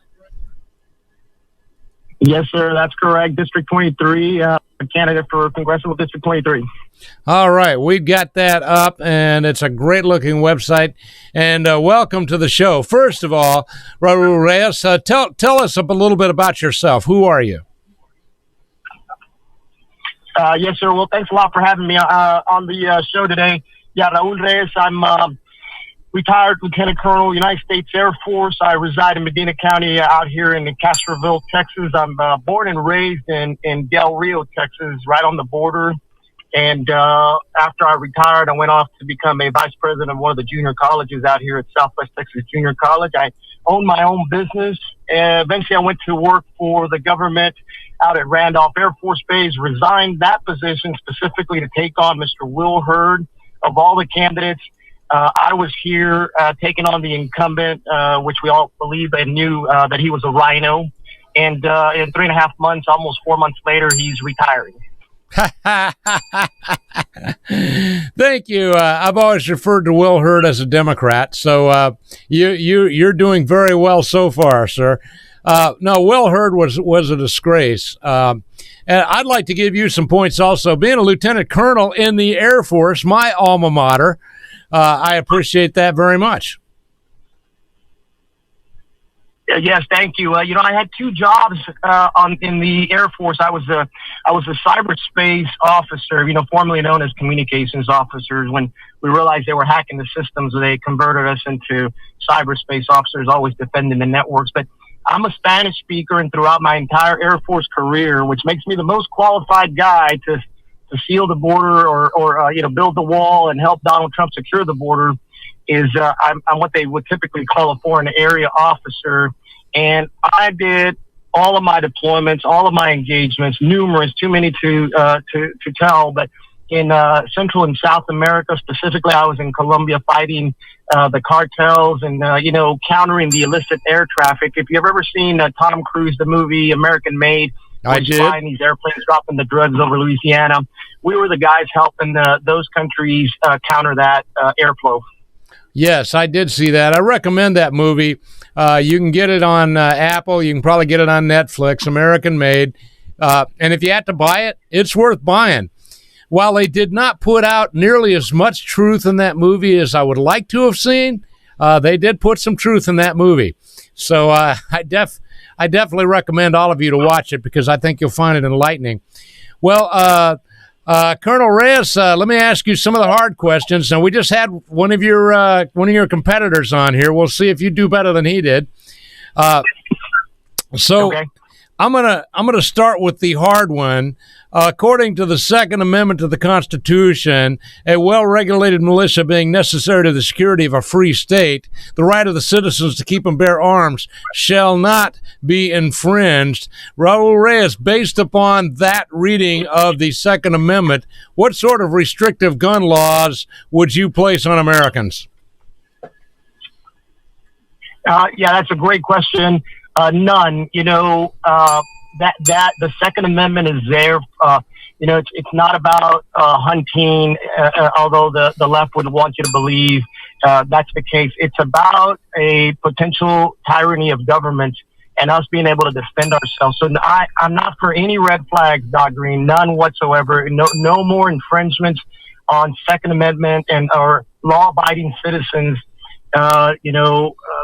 Yes, sir, that's correct. District 23, candidate for Congressional District 23. All right, we've got that up, and it's a great-looking website. And welcome to the show. First of all, Raul Reyes, tell us a little bit about yourself. Who are you? Yes, sir. Well, thanks a lot for having me on the show today. Yeah, Raul Reyes. I'm retired Lieutenant Colonel, United States Air Force. I reside in Medina County out here in Castroville, Texas. I'm born and raised in Del Rio, Texas, right on the border. And after I retired, I went off to become a vice president of one of the junior colleges out here at Southwest Texas Junior College. I owned my own business. And eventually, I went to work for the government out at Randolph Air Force Base, resigned that position specifically to take on Mr. Will Hurd. Of all the candidates, I was here taking on the incumbent, which we all believed and knew that he was a rhino. And in 3.5 months, almost 4 months later, he's retiring. Thank you. I've always referred to Will Hurd as a Democrat, so you're doing very well so far, sir. No, Will Hurd was a disgrace. And I'd like to give you some points also. Being a lieutenant colonel in the Air Force, my alma mater, I appreciate that very much. Yes, thank you. I had two jobs in the Air Force. I was a cyberspace officer, formerly known as communications officers. When we realized they were hacking the systems, they converted us into cyberspace officers, always defending the networks. But I'm a Spanish speaker, and throughout my entire Air Force career, which makes me the most qualified guy to seal the border or build the wall and help Donald Trump secure the border, is I'm what they would typically call a foreign area officer. And I did all of my deployments, all of my engagements, numerous, too many to tell, but in Central and South America, specifically, I was in Colombia fighting the cartels and, countering the illicit air traffic. If you've ever seen Tom Cruise, the movie American Made, I did. Flying these airplanes dropping the drugs over Louisiana, we were the guys helping those countries counter that airflow. Yes, I did see that. I recommend that movie. You can get it on Apple. You can probably get it on Netflix, American Made. And if you had to buy it, it's worth buying. While they did not put out nearly as much truth in that movie as I would like to have seen, they did put some truth in that movie. So I definitely recommend all of you to watch it because I think you'll find it enlightening. Well, Colonel Reyes, let me ask you some of the hard questions. Now, we just had one of your competitors on here. We'll see if you do better than he did. Okay. I'm gonna start with the hard one. According to the Second Amendment to the Constitution, a well-regulated militia being necessary to the security of a free state, the right of the citizens to keep and bear arms shall not be infringed. Raul Reyes, based upon that reading of the Second Amendment, what sort of restrictive gun laws would you place on Americans? Yeah, that's a great question. None. That the Second Amendment is there. It's not about hunting, although the left would want you to believe that's the case. It's about a potential tyranny of government and us being able to defend ourselves. So I'm not for any red flags, Doc Greene, none whatsoever. No more infringements on Second Amendment and our law-abiding citizens,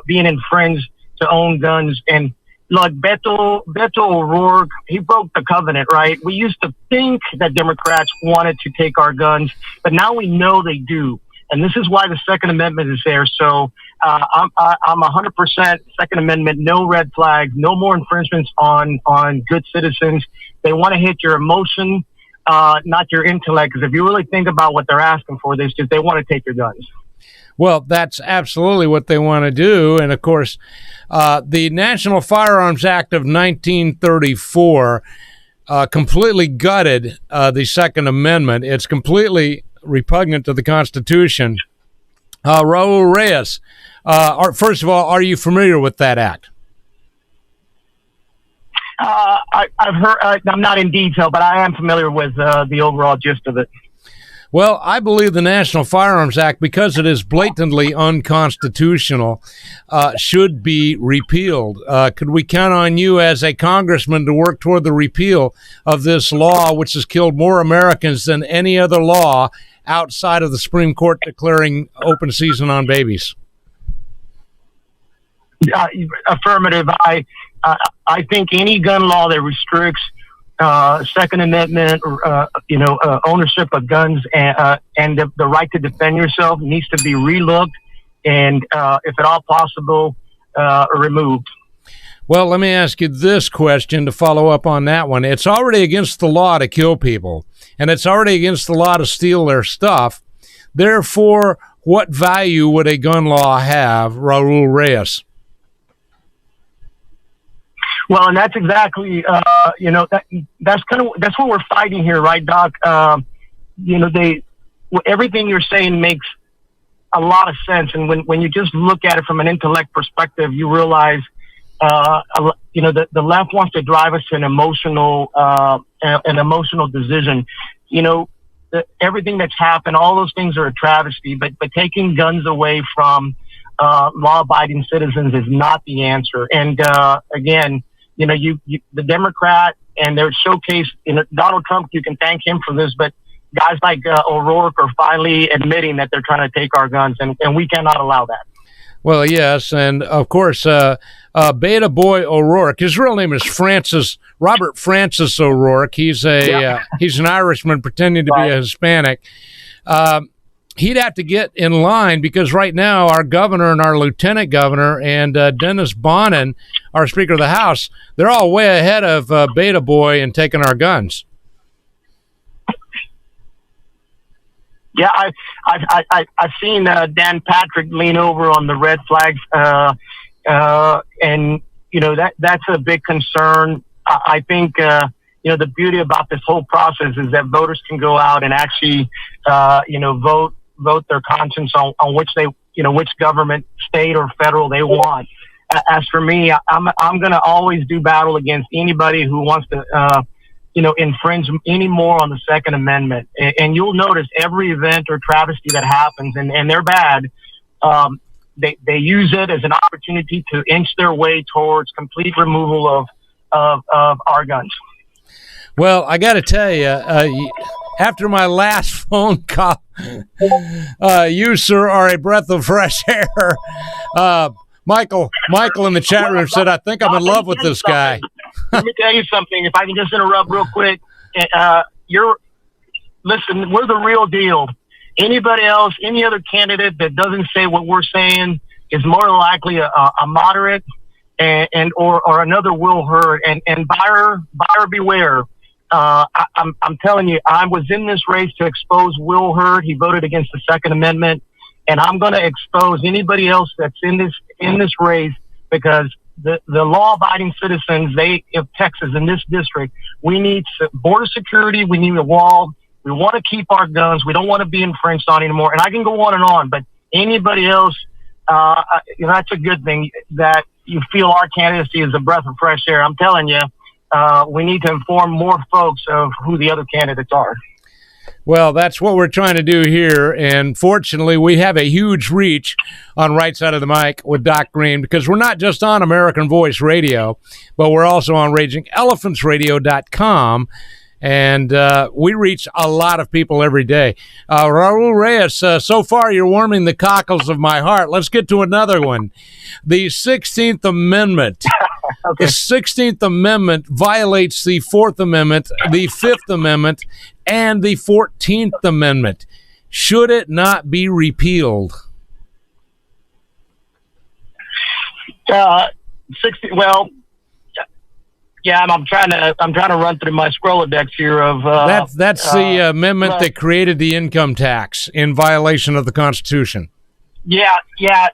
being infringed to own guns. And look, Beto O'Rourke, he broke the covenant, right? We used to think that Democrats wanted to take our guns, but now we know they do. And this is why the Second Amendment is there. So I'm 100% Second Amendment, no red flags, no more infringements on good citizens. They want to hit your emotion, not your intellect, because if you really think about what they're asking for, they want to take your guns. Well, that's absolutely what they want to do. And, of course, the National Firearms Act of 1934 completely gutted the Second Amendment. It's completely repugnant to the Constitution. Raul Reyes, first of all, are you familiar with that act? I've heard, I'm not in detail, but I am familiar with the overall gist of it. Well, I believe the National Firearms Act, because it is blatantly unconstitutional, should be repealed. Could we count on you as a congressman to work toward the repeal of this law, which has killed more Americans than any other law outside of the Supreme Court declaring open season on babies? Affirmative. I think any gun law that restricts Second Amendment, ownership of guns and the right to defend yourself needs to be relooked and, if at all possible, removed. Well, let me ask you this question to follow up on that one. It's already against the law to kill people, and it's already against the law to steal their stuff. Therefore, what value would a gun law have, Raul Reyes? Well, and that's exactly, that's what we're fighting here, right, Doc? Everything you're saying makes a lot of sense. And when you just look at it from an intellect perspective, you realize, the left wants to drive us to an emotional decision. Everything that's happened, all those things are a travesty, but taking guns away from law-abiding citizens is not the answer. And again, the Democrat and their showcase, Donald Trump, you can thank him for this, but guys like O'Rourke are finally admitting that they're trying to take our guns, and we cannot allow that. Well, yes, and of course, Beta Boy O'Rourke. His real name is Robert Francis O'Rourke. He's he's an Irishman pretending to be a Hispanic. He'd have to get in line because right now our governor and our lieutenant governor and Dennis Bonnen, our Speaker of the House, they're all way ahead of Beta Boy in taking our guns. Yeah, I've seen Dan Patrick lean over on the red flags, and that's a big concern. I think the beauty about this whole process is that voters can go out and actually vote their conscience on which which government, state or federal they want. As for me, I'm going to always do battle against anybody who wants to infringe any more on the Second Amendment. And you'll notice every event or travesty that happens, and they're bad, they use it as an opportunity to inch their way towards complete removal of our guns. Well, I got to tell you, after my last phone call, you, sir, are a breath of fresh air. Michael in the chat room said, I think I'm in love with this guy. Let me tell you something. If I can just interrupt real quick, listen, we're the real deal. Anybody else, any other candidate that doesn't say what we're saying is more likely a moderate or another Will Hurd. And buyer beware. I'm telling you, I was in this race to expose Will Hurd. He voted against the Second Amendment, and I'm going to expose anybody else that's in this race because the law-abiding citizens of Texas in this district, we need border security. We need a wall. We want to keep our guns. We don't want to be infringed on anymore. And I can go on, but anybody else, that's a good thing that you feel our candidacy is a breath of fresh air. I'm telling you, we need to inform more folks of who the other candidates are. Well, that's what we're trying to do here, and fortunately, we have a huge reach on Right Side of the Mic with Doc Greene because we're not just on American Voice Radio, but we're also on RagingElephantsRadio.com, and we reach a lot of people every day. Raul Reyes, so far you're warming the cockles of my heart. Let's get to another one. The 16th Amendment. Okay. The 16th Amendment violates the 4th Amendment, the 5th Amendment, and the 14th Amendment. Should it not be repealed? 60. Well, yeah, I'm trying to run through my Scrollodex here of. That's the amendment that created the income tax in violation of the Constitution. Yeah. I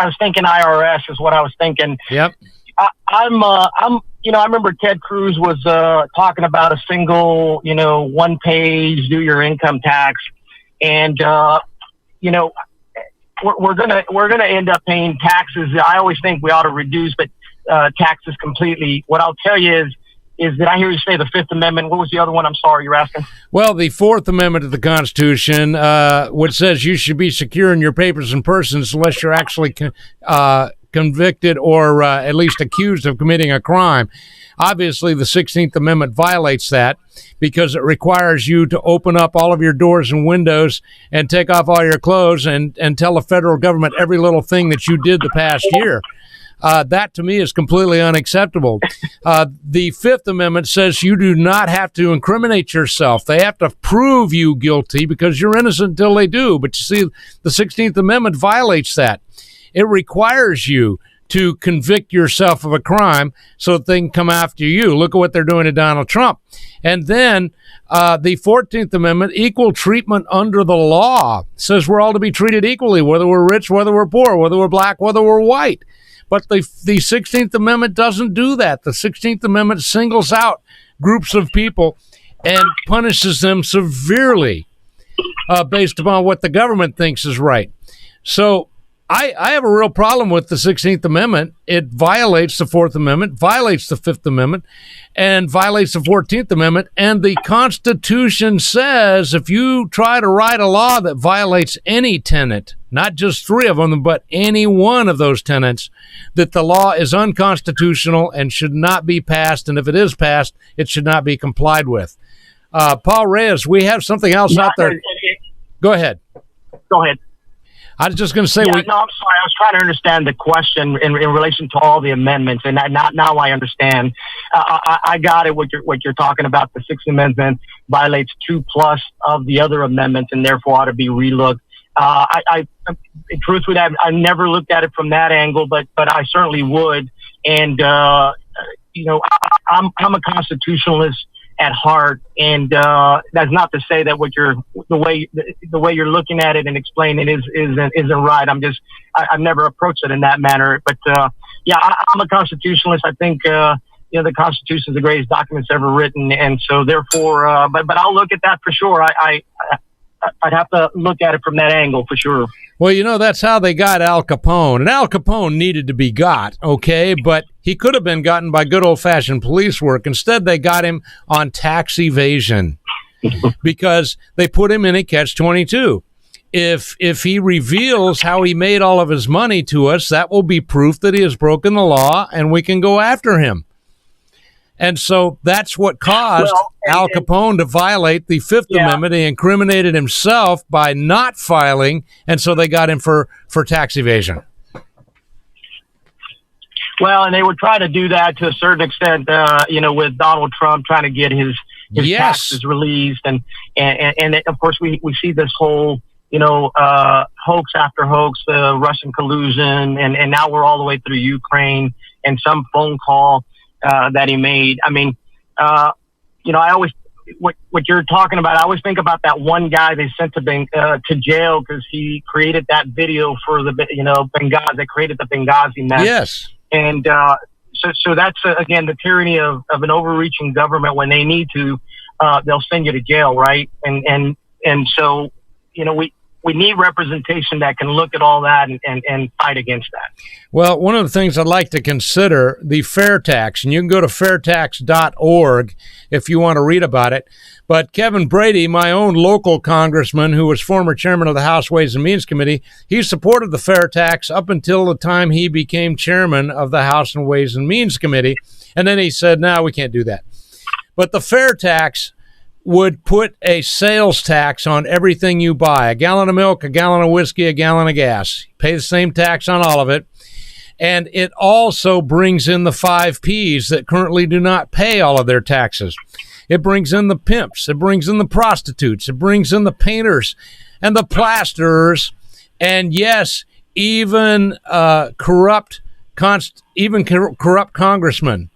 was thinking IRS is what I was thinking. Yep. I remember Ted Cruz was talking about a single, one page, do your income tax. And, we're gonna end up paying taxes. I always think we ought to reduce, but taxes completely. What I'll tell you is did I hear you say the Fifth Amendment? What was the other one? I'm sorry, you're asking. Well, the Fourth Amendment of the Constitution, which says you should be secure in your papers and persons unless you're actually convicted or at least accused of committing a crime. Obviously, the 16th Amendment violates that because it requires you to open up all of your doors and windows and take off all your clothes and tell the federal government every little thing that you did the past year. That, to me, is completely unacceptable. The Fifth Amendment says you do not have to incriminate yourself. They have to prove you guilty because you're innocent until they do. But you see, the 16th Amendment violates that. It requires you to convict yourself of a crime so that they can come after you. Look at what they're doing to Donald Trump. And then the 14th Amendment, equal treatment under the law, says we're all to be treated equally, whether we're rich, whether we're poor, whether we're black, whether we're white. But the 16th Amendment doesn't do that. The 16th Amendment singles out groups of people and punishes them severely based upon what the government thinks is right. So I have a real problem with the 16th Amendment. It violates the Fourth Amendment, violates the Fifth Amendment, and violates the 14th Amendment. And the Constitution says if you try to write a law that violates any tenet, not just three of them, but any one of those tenets, that the law is unconstitutional and should not be passed. And if it is passed, it should not be complied with. Paul Reyes, we have something else out there. Go ahead. Go ahead. I was just going to say, No, I'm sorry. I was trying to understand the question in relation to all the amendments, and now I understand. I got it. What you're talking about, the Sixth Amendment violates 2+ of the other amendments, and therefore ought to be relooked. Truthfully, I never looked at it from that angle, but I certainly would. And I'm a constitutionalist at heart, and that's not to say that the way you're looking at it and explaining it isn't right. I've never approached it in that manner. But I'm a constitutionalist. I think the Constitution is the greatest documents ever written, and so therefore, but I'll look at that for sure. I'd have to look at it from that angle for sure. Well, that's how they got Al Capone. And Al Capone needed to be got, okay? But he could have been gotten by good old-fashioned police work. Instead, they got him on tax evasion because they put him in a catch-22. If he reveals how he made all of his money to us, that will be proof that he has broken the law, and we can go after him. And so that's what caused Al Capone to violate the Fifth Amendment. He incriminated himself by not filing, and so they got him for tax evasion. Well, and they would try to do that to a certain extent, with Donald Trump trying to get his taxes released. And of course, we see this whole, hoax after hoax, Russian collusion, and now we're all the way through Ukraine and some phone call that he made. I mean, I always, what you're talking about, I always think about that one guy they sent to jail because he created that video for the, Benghazi. They created the Benghazi mess. Yes. And so that's, again, the tyranny of an overreaching government. When they need to, they'll send you to jail, right? And so, we need representation that can look at all that and fight against that. Well, one of the things I'd like to consider, the Fairtax, and you can go to fairtax.org if you want to read about it. But Kevin Brady, my own local congressman who was former chairman of the House Ways and Means Committee, he supported the Fairtax up until the time he became chairman of the House and Ways and Means Committee. And then he said, no, we can't do that. But the Fairtax would put a sales tax on everything you buy. A gallon of milk, a gallon of whiskey, a gallon of gas. Pay the same tax on all of it. And it also brings in the 5 Ps that currently do not pay all of their taxes. It brings in the pimps. It brings in the prostitutes. It brings in the painters and the plasterers. And yes, even corrupt congressmen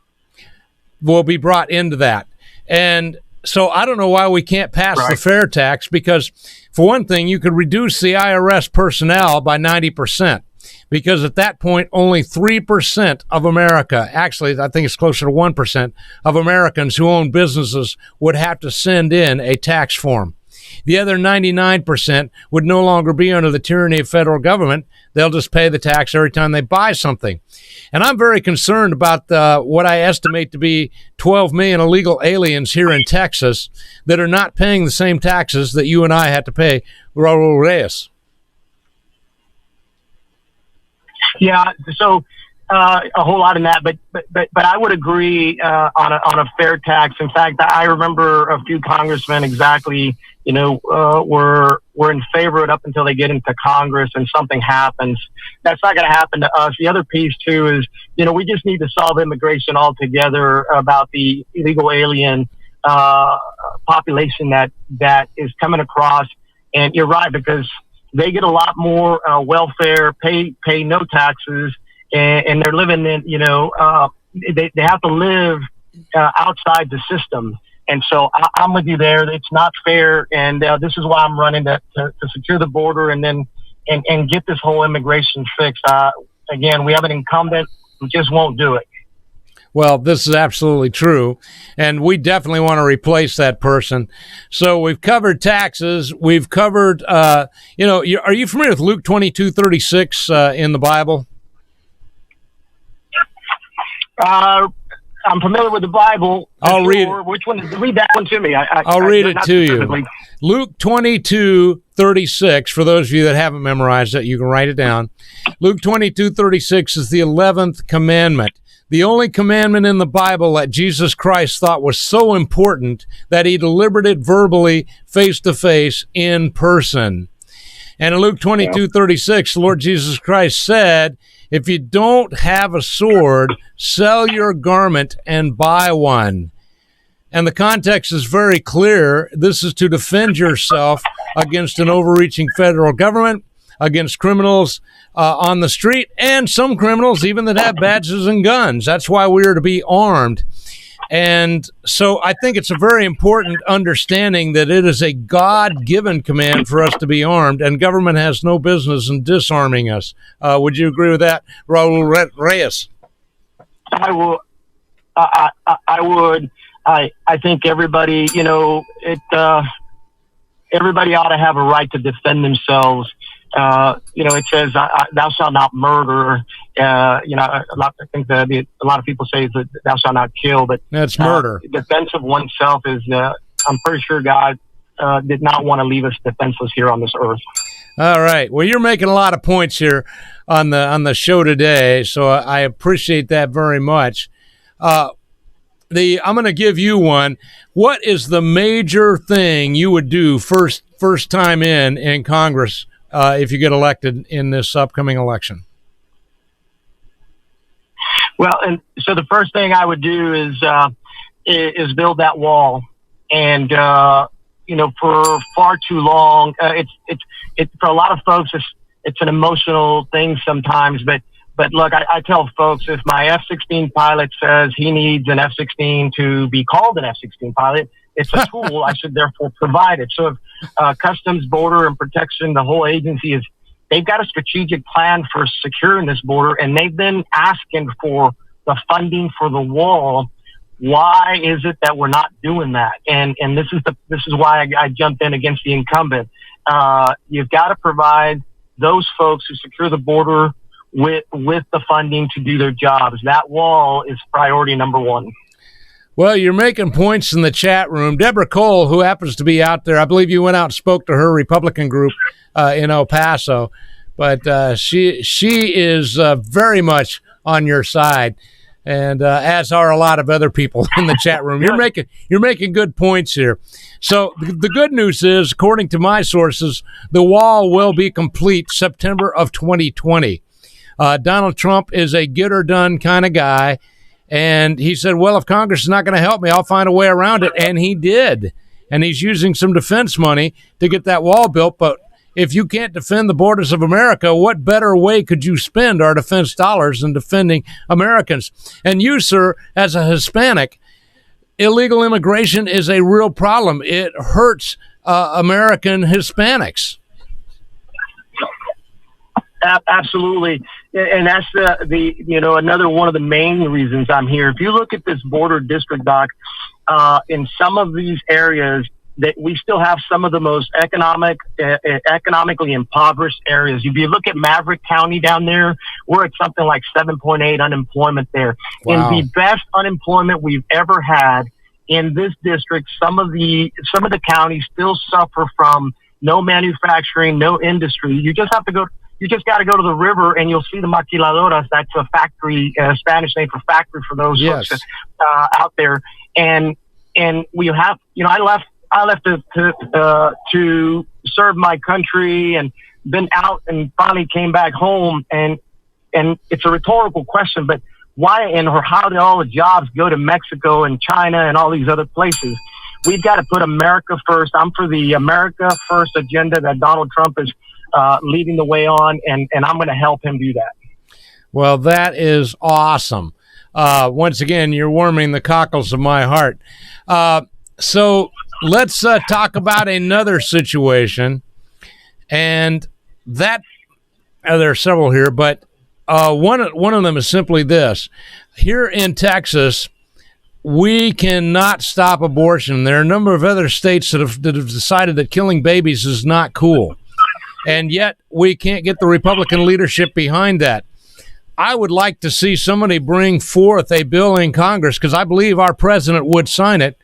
will be brought into that. And so I don't know why we can't pass the Fairtax, because for one thing, you could reduce the IRS personnel by 90%, because at that point, only 3% of America, actually, I think it's closer to 1% of Americans who own businesses would have to send in a tax form. The other 99% would no longer be under the tyranny of federal government. They'll just pay the tax every time they buy something. And I'm very concerned about what I estimate to be 12 million illegal aliens here in Texas that are not paying the same taxes that you and I had to pay, Raul Reyes. Yeah, so a whole lot in that, but I would agree on a fair tax. In fact, I remember a few congressmen exactly, were in favor of it up until they get into Congress and something happens. That's not going to happen to us. The other piece too is, we just need to solve immigration altogether about the illegal alien population that is coming across. And you're right, because they get a lot more welfare, pay no taxes, and they're living in, they have to live outside the system. And so I'm with you there. It's not fair. And this is why I'm running to secure the border and then and get this whole immigration fixed. Again, we have an incumbent who just won't do it. Well, this is absolutely true, and we definitely want to replace that person. So we've covered taxes. We've covered, are you familiar with Luke 22:36 in the Bible? I'm familiar with the Bible. I'll read it. Which one? Read that one to me. I'll read it to you. Luke 22:36. For those of you that haven't memorized it, you can write it down. Luke 22:36 is the 11th commandment. The only commandment in the Bible that Jesus Christ thought was so important that he delivered it verbally, face to face, in person. And in Luke 22:36, the Lord Jesus Christ said, if you don't have a sword, sell your garment and buy one. And the context is very clear. This is to defend yourself against an overreaching federal government, against criminals on the street, and some criminals even that have badges and guns. That's why we are to be armed. And so I think it's a very important understanding that it is a God-given command for us to be armed, and government has no business in disarming us. Would you agree with that, Raul Reyes? I will. I would. I think everybody, everybody ought to have a right to defend themselves. It says, thou shalt not murder. I think a lot of people say that thou shalt not kill, but that's murder. Defense of oneself is, I'm pretty sure God did not want to leave us defenseless here on this earth. All right. Well, you're making a lot of points here on the show today, so I appreciate that very much. I'm going to give you one. What is the major thing you would do first time in Congress if you get elected in this upcoming election? Well, and so the first thing I would do is build that wall. And for far too long, it's for a lot of folks, it's an emotional thing sometimes. But look, I tell folks, if my F-16 pilot says he needs an F-16 to be called an F-16 pilot, it's a tool. I should therefore provide it. So if Customs, Border, and Protection, the whole agency they've got a strategic plan for securing this border, and they've been asking for the funding for the wall. Why is it that we're not doing that? And this is why I jumped in against the incumbent. You've got to provide those folks who secure the border with the funding to do their jobs. That wall is priority number one. Well, you're making points in the chat room. Deborah Cole, who happens to be out there, I believe you went out and spoke to her Republican group in El Paso, but she is very much on your side, and as are a lot of other people in the chat room. You're making good points here. So the good news is, according to my sources, the wall will be complete September of 2020. Donald Trump is a get-her-done kind of guy, and he said, well, if Congress is not going to help me, I'll find a way around it, and he did. And he's using some defense money to get that wall built, but if you can't defend the borders of America, what better way could you spend our defense dollars than defending Americans? And you, sir, as a Hispanic, illegal immigration is a real problem. It hurts American Hispanics. Absolutely. And that's another one of the main reasons I'm here. If you look at this border district, Doc, in some of these areas that we still have some of the most economically impoverished areas. If you look at Maverick County down there, we're at something like 7.8 unemployment there. Wow. In the best unemployment we've ever had in this district, some of the counties still suffer from no manufacturing, no industry. You just got to go to the river and you'll see the maquiladoras. That's a factory, Spanish name for factory for those yes. folks out there. And we have, I left to serve my country and been out and finally came back home. And it's a rhetorical question, but why or how did all the jobs go to Mexico and China and all these other places? We've got to put America first. I'm for the America First agenda that Donald Trump is leading the way on, and I'm going to help him do that. Well, that is awesome. Once again, you're warming the cockles of my heart. So let's talk about another situation, and that there are several here, but one of them is simply this. Here in Texas, we cannot stop abortion. There are a number of other states that have decided that killing babies is not cool, and yet we can't get the Republican leadership behind that. I would like to see somebody bring forth a bill in Congress, because I believe our president would sign it,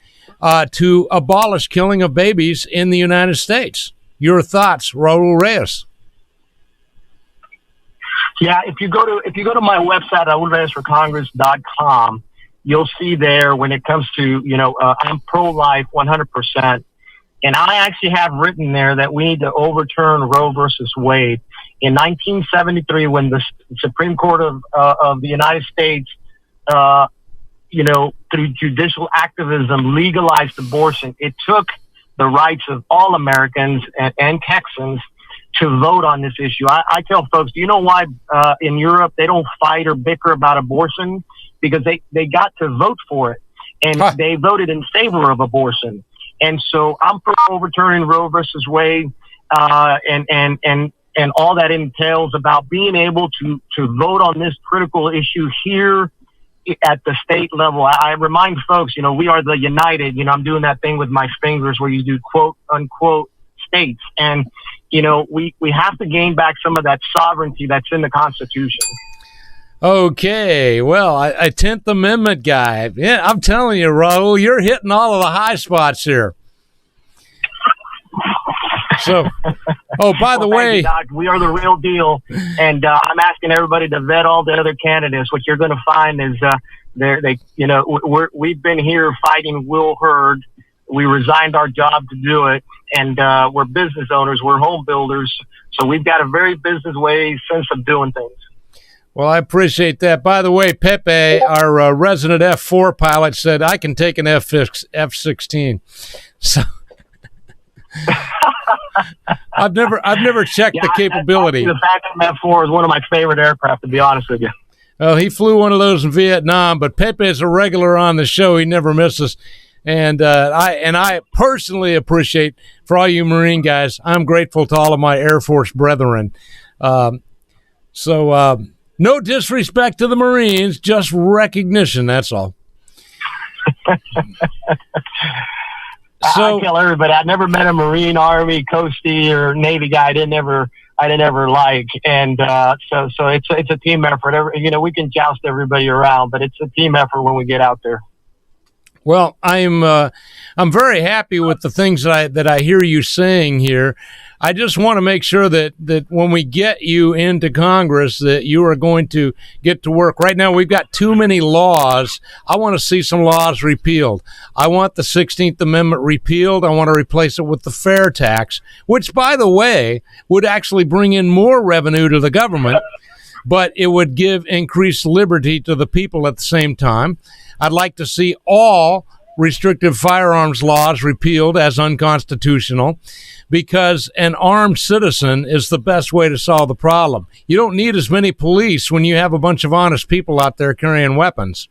to abolish killing of babies in the United States. Your thoughts, Raul Reyes? Yeah, if you go to my website, raulreyesforcongress.com, you'll see there when it comes to I'm pro-life 100%. And I actually have written there that we need to overturn Roe versus Wade. In 1973, when the Supreme Court of the United States, through judicial activism, legalized abortion, it took the rights of all Americans and Texans to vote on this issue. I tell folks, do you know why in Europe they don't fight or bicker about abortion? Because they got to vote for it, and they voted in favor of abortion. And so I'm for overturning Roe versus Wade, and all that entails about being able to vote on this critical issue here at the state level. I remind folks, we are the united, I'm doing that thing with my fingers where you do quote unquote states. And, we have to gain back some of that sovereignty that's in the Constitution. Okay, well, a 10th Amendment guy. Yeah, I'm telling you, Raul, you're hitting all of the high spots here. So, by the way, Doc, we are the real deal, and I'm asking everybody to vet all the other candidates. What you're going to find is we've been here fighting Will Hurd. We resigned our job to do it, and we're business owners. We're home builders, so we've got a very business way sense of doing things. Well, I appreciate that. By the way, Pepe, our resident F4 pilot, said I can take an F-16. So I've never checked the capability. The Phantom F4 is one of my favorite aircraft, to be honest with you. Well, he flew one of those in Vietnam, but Pepe is a regular on the show. He never misses. And I personally appreciate, for all you Marine guys, I'm grateful to all of my Air Force brethren. No disrespect to the Marines, just recognition, that's all. I tell everybody, I never met a Marine, Army, Coastie, or Navy guy I didn't ever like. And so it's a team effort. We can joust everybody around, but it's a team effort when we get out there. Well, I'm very happy with the things that I hear you saying here. I just want to make sure that when we get you into Congress, that you are going to get to work. Right now, we've got too many laws. I want to see some laws repealed. I want the 16th Amendment repealed. I want to replace it with the Fairtax, which, by the way, would actually bring in more revenue to the government, but it would give increased liberty to the people at the same time. I'd like to see all restrictive firearms laws repealed as unconstitutional, because an armed citizen is the best way to solve the problem. You don't need as many police when you have a bunch of honest people out there carrying weapons.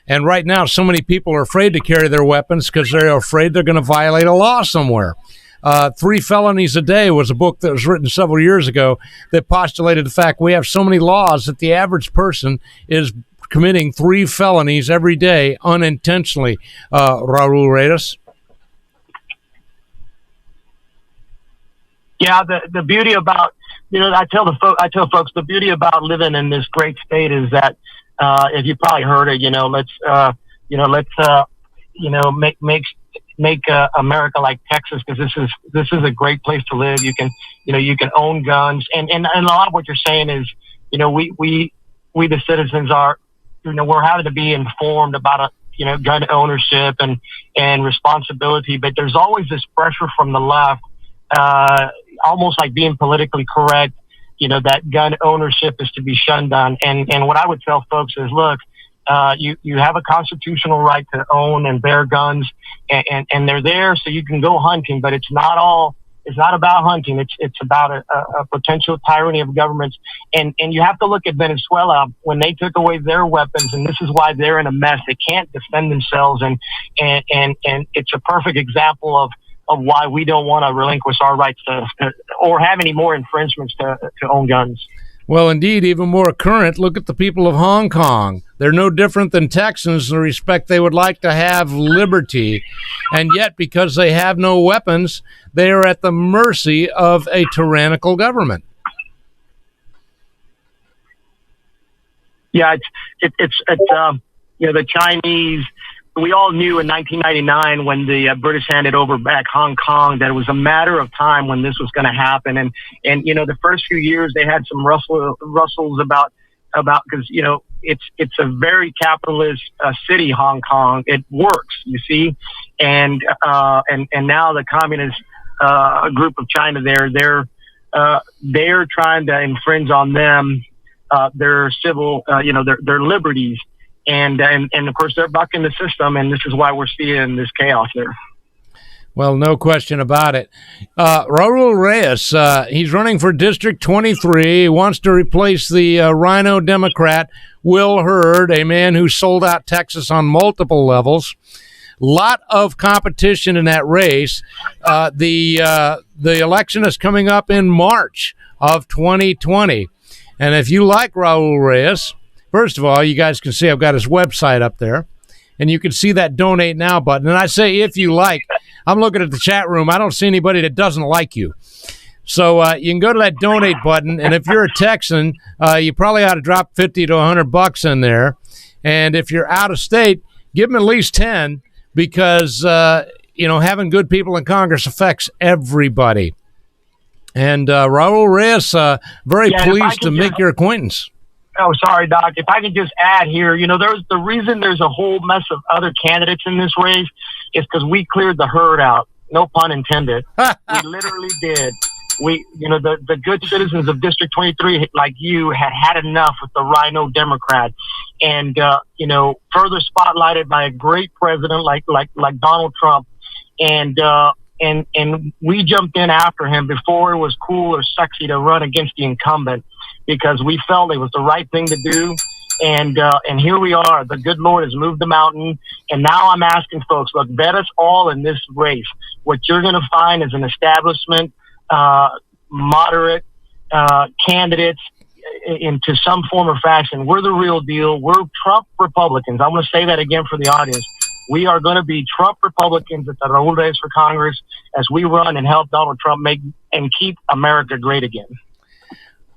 And right now, so many people are afraid to carry their weapons because they're afraid they're going to violate a law somewhere. 3 Felonies a Day was a book that was written several years ago that postulated the fact we have so many laws that the average person is committing 3 felonies every day unintentionally. Raul Reyes. Yeah, the beauty about, I tell folks the beauty about living in this great state is that if you probably heard it, make America like Texas, because this is a great place to live. You can own guns, and a lot of what you're saying is, we the citizens are, we're having to be informed about gun ownership and responsibility, but there's always this pressure from the left, almost like being politically correct, that gun ownership is to be shunned on. And what I would tell folks is, look, you have a constitutional right to own and bear guns, and they're there so you can go hunting, but it's not about hunting. It's about a potential tyranny of governments. And you have to look at Venezuela when they took away their weapons, and this is why they're in a mess. They can't defend themselves, and it's a perfect example of why we don't want to relinquish our rights to or have any more infringements to own guns. Well, indeed, even more current, look at the people of Hong Kong. They're no different than Texans in the respect they would like to have liberty. And yet, because they have no weapons, they are at the mercy of a tyrannical government. Yeah, it's the Chinese. We all knew in 1999 when the British handed over back Hong Kong that it was a matter of time when this was going to happen. And the first few years they had some rustles about because it's a very capitalist city, Hong Kong. It works, you see, and now the communist group of China they're trying to infringe on them their civil their liberties, and of course they're bucking the system, and this is why we're seeing this chaos there. Well, no question about it. Raul Reyes, he's running for District 23. He wants to replace the Rhino Democrat, Will Hurd, a man who sold out Texas on multiple levels. Lot of competition in that race. The election is coming up in March of 2020. And if you like Raul Reyes, first of all, you guys can see I've got his website up there. And you can see that Donate Now button. And I say if you like. I'm looking at the chat room. I don't see anybody that doesn't like you. So you can go to that donate button, and if you're a Texan, you probably ought to drop $50 to $100 in there. And if you're out of state, give them at least 10, because having good people in Congress affects everybody. And Raul Reyes, very pleased to make your acquaintance. Oh, sorry, Doc. If I can just add here, there's the reason there's a whole mess of other candidates in this race is because we cleared the herd out. No pun intended. We literally did. The good citizens of District 23, like you, had enough with the Rhino Democrat, and further spotlighted by a great president like Donald Trump, and we jumped in after him before it was cool or sexy to run against the incumbent, because we felt it was the right thing to do. And here we are. The good Lord has moved the mountain. And now I'm asking folks, look, bet us all in this race. What you're going to find is an establishment, moderate candidates into some form or fashion. We're the real deal. We're Trump Republicans. I want to say that again for the audience. We are going to be Trump Republicans at the Raul Reyes for Congress as we run and help Donald Trump make and keep America great again.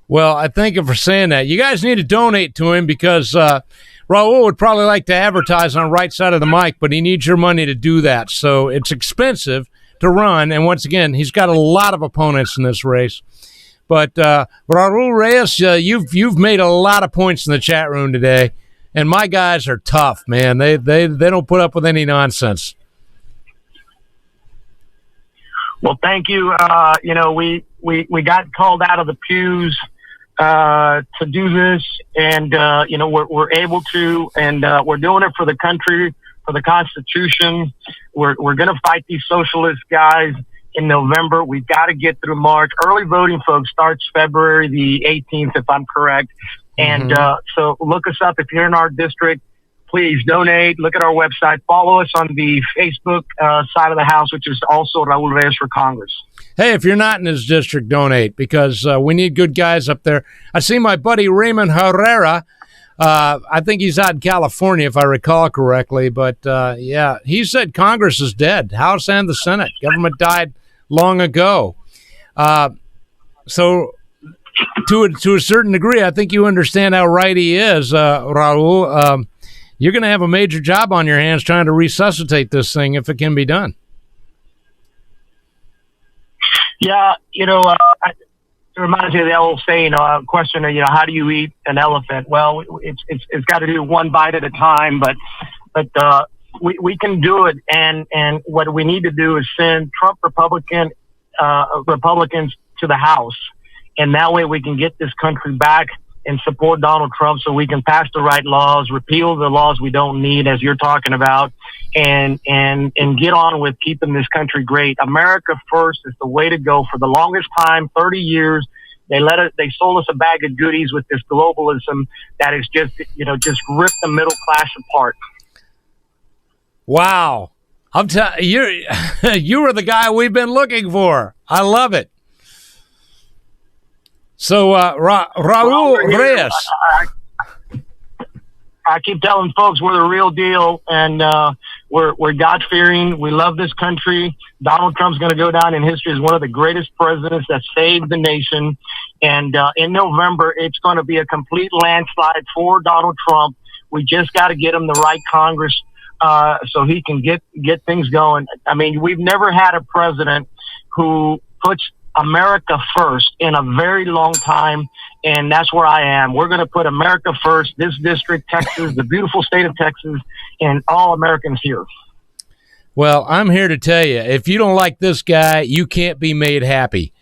Well, I thank you for saying that. You guys need to donate to him, because Raul would probably like to advertise on the right side of the mic, but he needs your money to do that. So it's expensive to run. And once again, he's got a lot of opponents in this race. But Raul Reyes, you've made a lot of points in the chat room today. And my guys are tough, man. They don't put up with any nonsense. Well, thank you. We got called out of the pews to do this, and we're able to, and we're doing it for the country, for the Constitution. We're going to fight these socialist guys in November. We've got to get through March. Early voting, folks, starts February the 18th, if I'm correct. And so look us up if you're in our district. Please donate. Look at our website. Follow us on the Facebook side of the house, which is also Raul Reyes for Congress. Hey, if you're not in his district, donate, because we need good guys up there. I see my buddy Raymond Herrera. I think he's out in California, if I recall correctly. But, yeah, he said Congress is dead, House and the Senate. Government died long ago. So to a certain degree, I think you understand how right he is, Raul. You're going to have a major job on your hands trying to resuscitate this thing if it can be done. Yeah, it reminds me of the old saying, question of, how do you eat an elephant? Well, it's got to do one bite at a time, but we can do it. And what we need to do is send Trump Republicans to the House. And that way we can get this country back and support Donald Trump, so we can pass the right laws, repeal the laws we don't need, as you're talking about, and get on with keeping this country great. America first is the way to go. For the longest time, 30 years, they sold us a bag of goodies with this globalism that is just ripped the middle class apart. Wow. I'm telling you, you were the guy we've been looking for. I love it. So, Raul Reyes. I keep telling folks we're the real deal, and we're God-fearing. We love this country. Donald Trump's going to go down in history as one of the greatest presidents that saved the nation. And in November, it's going to be a complete landslide for Donald Trump. We just got to get him the right Congress so he can get things going. I mean, we've never had a president who puts America first in a very long time, and that's where I am. We're going to put America first, this district, Texas, the beautiful state of Texas, and all Americans here. Well, I'm here to tell you, if you don't like this guy, you can't be made happy.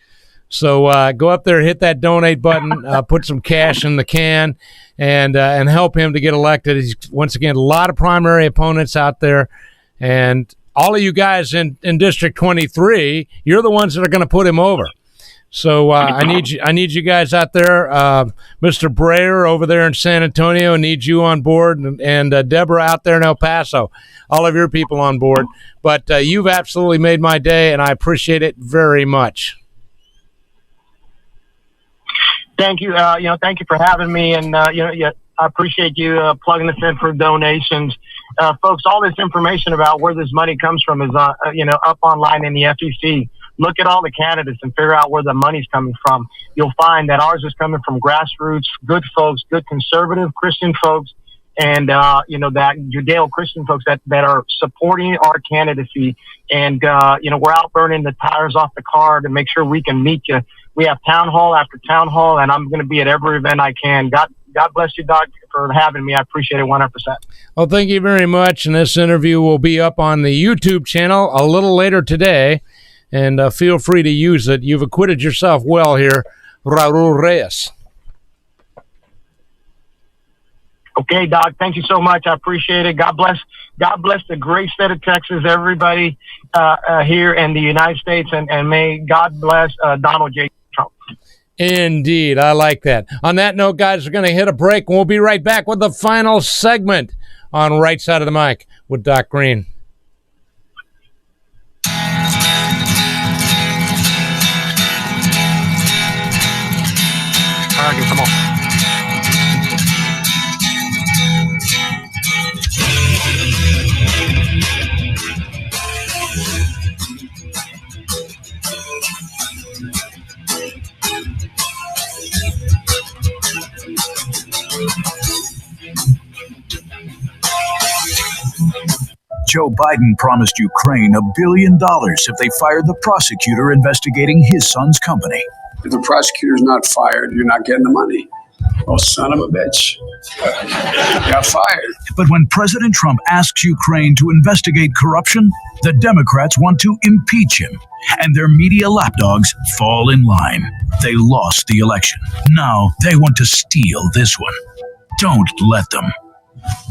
So go up there, hit that donate button, put some cash in the can, and help him to get elected. He's, once again, a lot of primary opponents out there, and all of you guys in District 23, you're the ones that are going to put him over. So I need you guys out there. Mr. Breyer over there in San Antonio needs you on board, and Deborah out there in El Paso, all of your people on board. But you've absolutely made my day, and I appreciate it very much. Thank you. Thank you for having me, and I appreciate you plugging this in for donations, folks. All this information about where this money comes from is up online in the FEC. Look at all the candidates and figure out where the money's coming from. You'll find that ours is coming from grassroots, good folks, good conservative Christian folks, and that Judeo-Christian folks that are supporting our candidacy. And we're out burning the tires off the car to make sure we can meet you. We have town hall after town hall, and I'm going to be at every event I can. God bless you, Doc, for having me. I appreciate it 100%. Well, thank you very much. And this interview will be up on the YouTube channel a little later today, and feel free to use it. You've acquitted yourself well here, Raul Reyes. Okay, Doc. Thank you so much. I appreciate it. God bless the great state of Texas, everybody here in the United States, and may God bless Donald J. Trump. Indeed. I like that. On that note, guys, we're going to hit a break, and we'll be right back with the final segment on Right Side of the Mic with Doc Greene. All right, come on. Joe Biden promised Ukraine $1 billion if they fired the prosecutor investigating his son's company. If the prosecutor's not fired, you're not getting the money. Oh, son of a bitch. Got fired. But when President Trump asks Ukraine to investigate corruption, the Democrats want to impeach him, and their media lapdogs fall in line. They lost the election. Now they want to steal this one. Don't let them.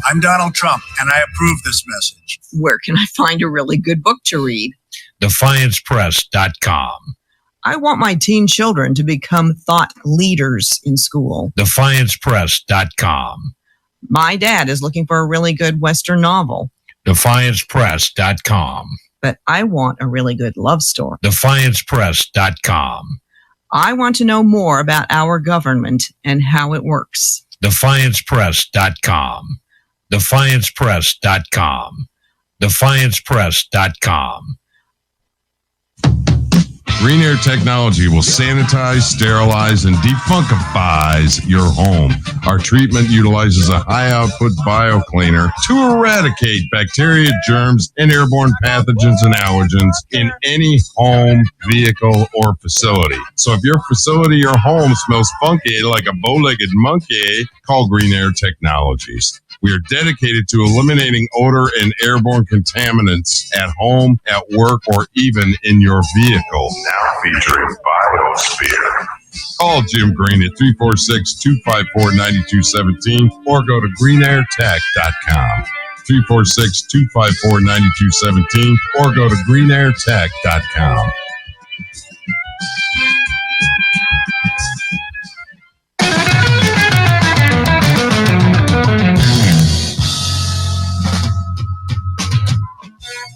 I'm Donald Trump, and I approve this message. Where can I find a really good book to read? DefiancePress.com. I want my teen children to become thought leaders in school. DefiancePress.com. My dad is looking for a really good Western novel. DefiancePress.com. But I want a really good love story. DefiancePress.com. I want to know more about our government and how it works. DefiancePress.com. DefiancePress.com. DefiancePress.com. Green Air Technology will sanitize, sterilize, and defunkifies your home. Our treatment utilizes a high-output biocleaner to eradicate bacteria, germs, and airborne pathogens and allergens in any home, vehicle, or facility. So if your facility or home smells funky like a bow-legged monkey, call Green Air Technologies. We are dedicated to eliminating odor and airborne contaminants at home, at work, or even in your vehicle. Now featuring Biosphere. Call Jim Greene at 346-254-9217 or go to greenairtech.com. 346-254-9217 or go to greenairtech.com.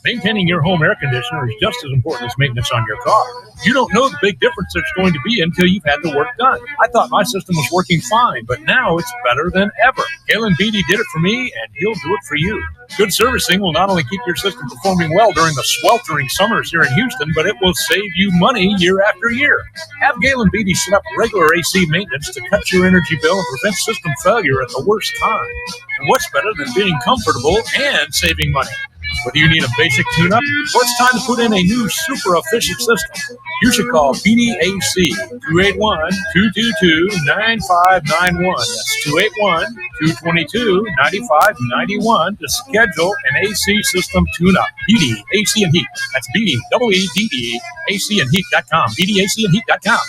Maintaining your home air conditioner is just as important as maintenance on your car. You don't know the big difference there's going to be until you've had the work done. I thought my system was working fine, but now it's better than ever. Galen Beatty did it for me, and he'll do it for you. Good servicing will not only keep your system performing well during the sweltering summers here in Houston, but it will save you money year after year. Have Galen Beatty set up regular AC maintenance to cut your energy bill and prevent system failure at the worst time. And what's better than being comfortable and saving money? Whether you need a basic tune-up or it's time to put in a new super efficient system, you should call BDAC 281-222-9591. That's 281-222-9591 to schedule an AC system tune-up. BD AC and Heat. That's BDEEDE AC and Heat.com. BDAC and Heat.com.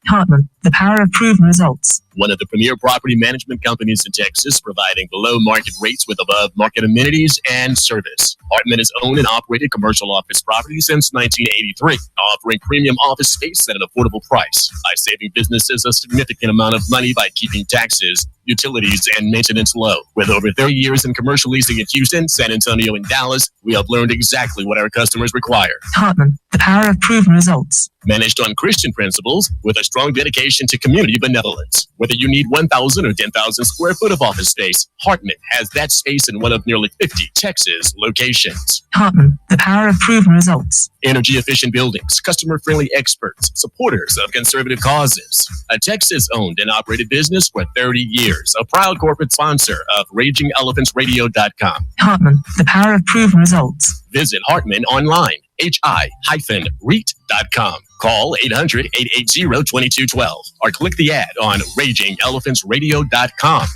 Hartman, the power of proven results. One of the premier property management companies in Texas, providing below market rates with above market amenities and service. Hartman has owned and operated commercial office properties since 1983, offering premium office space at an affordable price by saving businesses a significant amount of money by keeping taxes, utilities, and maintenance low. With over 30 years in commercial leasing in Houston, San Antonio, and Dallas, we have learned exactly what our customers require. Hartman, the power of proven results. Managed on Christian principles with a strong dedication to community benevolence. Whether you need 1,000 or 10,000 square foot of office space, Hartman has that space in one of nearly 50 Texas locations. Hartman, the power of proven results. Energy efficient buildings, customer friendly experts, supporters of conservative causes. A Texas owned and operated business for 30 years. A proud corporate sponsor of RagingElephantRadio.com. Hartman, the power of proven results. Visit Hartman online, hi-REIT.com. Call 800-880-2212 or click the ad on RagingElephantRadio.com.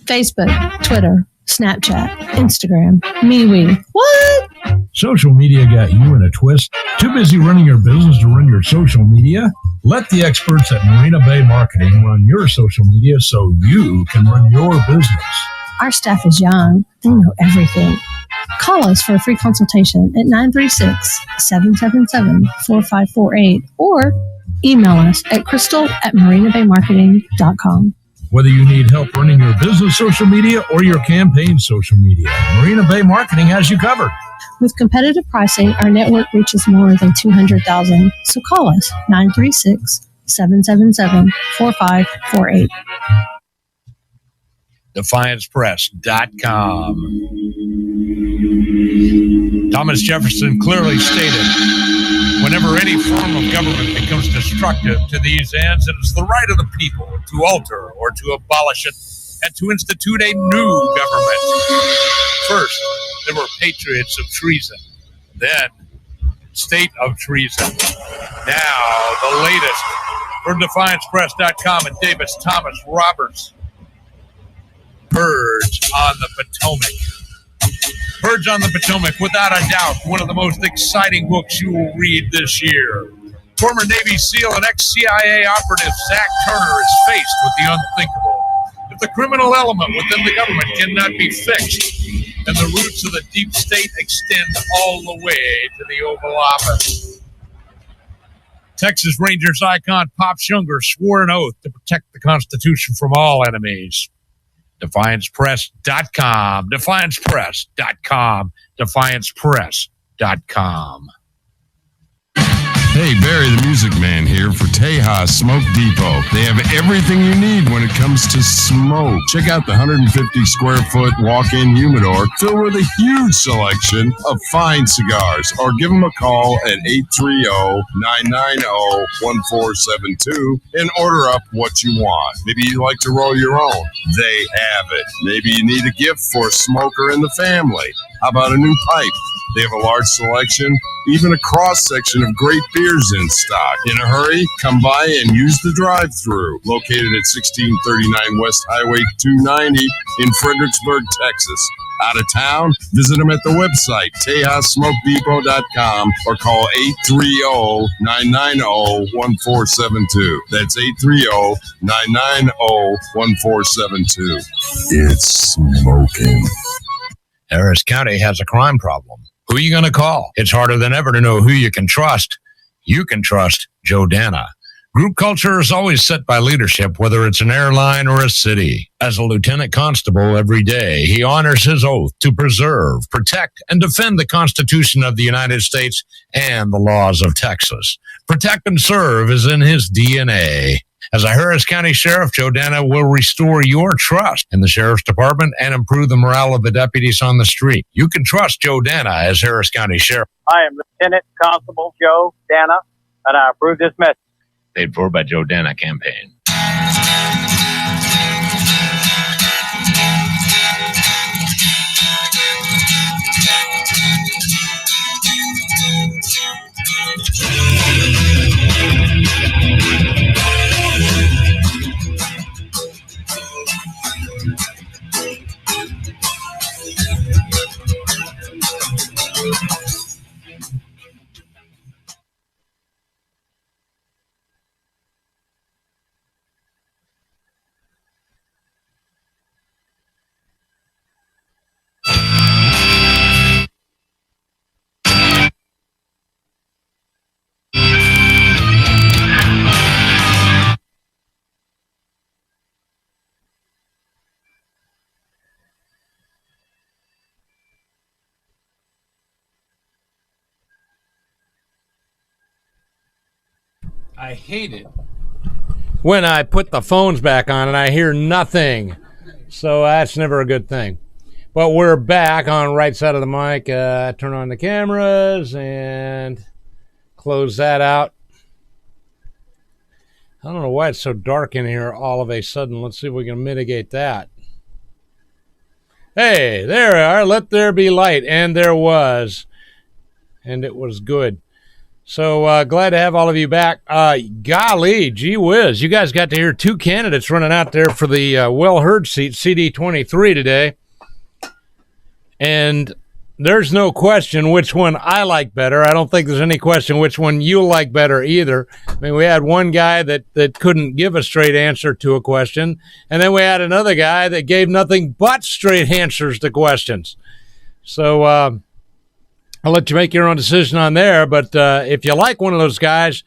Facebook, Twitter, Snapchat, Instagram, MeWe. What? Social media got you in a twist? Too busy running your business to run your social media? Let the experts at Marina Bay Marketing run your social media so you can run your business. Our staff is young. They know everything. Call us for a free consultation at 936-777-4548 or email us at crystal@marinabaymarketing.com. Whether you need help running your business social media or your campaign social media, Marina Bay Marketing has you covered. With competitive pricing, our network reaches more than 200,000. So call us 936-777-4548. DefiancePress.com. Thomas Jefferson clearly stated, whenever any form of government becomes destructive to these ends, it is the right of the people to alter or to abolish it and to institute a new government. First, there were patriots of treason, then state of treason. Now, the latest from DefiancePress.com and Davis Thomas Roberts. Purge on the Potomac. Purge on the Potomac, without a doubt, one of the most exciting books you will read this year. Former Navy SEAL and ex-CIA operative Zach Turner is faced with the unthinkable. If the criminal element within the government cannot be fixed, then the roots of the deep state extend all the way to the Oval Office. Texas Rangers icon Pop Schunger swore an oath to protect the Constitution from all enemies. DefiancePress.com, DefiancePress.com, DefiancePress.com. Hey, Barry the Music Man here for Tejas Smoke Depot. They have everything you need when it comes to smoke. Check out the 150 square foot walk-in humidor filled with a huge selection of fine cigars. Or give them a call at 830-990-1472 and order up what you want. Maybe you like to roll your own. They have it. Maybe you need a gift for a smoker in the family. How about a new pipe? They have a large selection, even a cross-section of great beers in stock. In a hurry, come by and use the drive-thru, located at 1639 West Highway 290 in Fredericksburg, Texas. Out of town? Visit them at the website, TejasSmokeDepot.com, or call 830-990-1472. That's 830-990-1472. It's smoking. Harris County has a crime problem. Who are you going to call? It's harder than ever to know who you can trust. You can trust Joe Dana. Group culture is always set by leadership, whether it's an airline or a city. As a lieutenant constable every day, he honors his oath to preserve, protect, and defend the Constitution of the United States and the laws of Texas. Protect and serve is in his DNA. As a Harris County Sheriff, Joe Dana will restore your trust in the Sheriff's Department and improve the morale of the deputies on the street. You can trust Joe Dana as Harris County Sheriff. I am Lieutenant Constable Joe Dana, and I approve this message. Paid for by Joe Dana Campaign. I hate it when I put the phones back on and I hear nothing. So that's never a good thing. But we're back on right side of the mic. Turn on the cameras and close that out. I don't know why it's so dark in here all of a sudden. Let's see if we can mitigate that. Hey, there we are. Let there be light. And there was. And it was good. So glad to have all of you back. Golly, gee whiz. You guys got to hear two candidates running out there for the well-heard seat, CD23 today. And there's no question which one I like better. I don't think there's any question which one you like better either. I mean, we had one guy that couldn't give a straight answer to a question. And then we had another guy that gave nothing but straight answers to questions. So I'll let you make your own decision on there, but if you like one of those guys,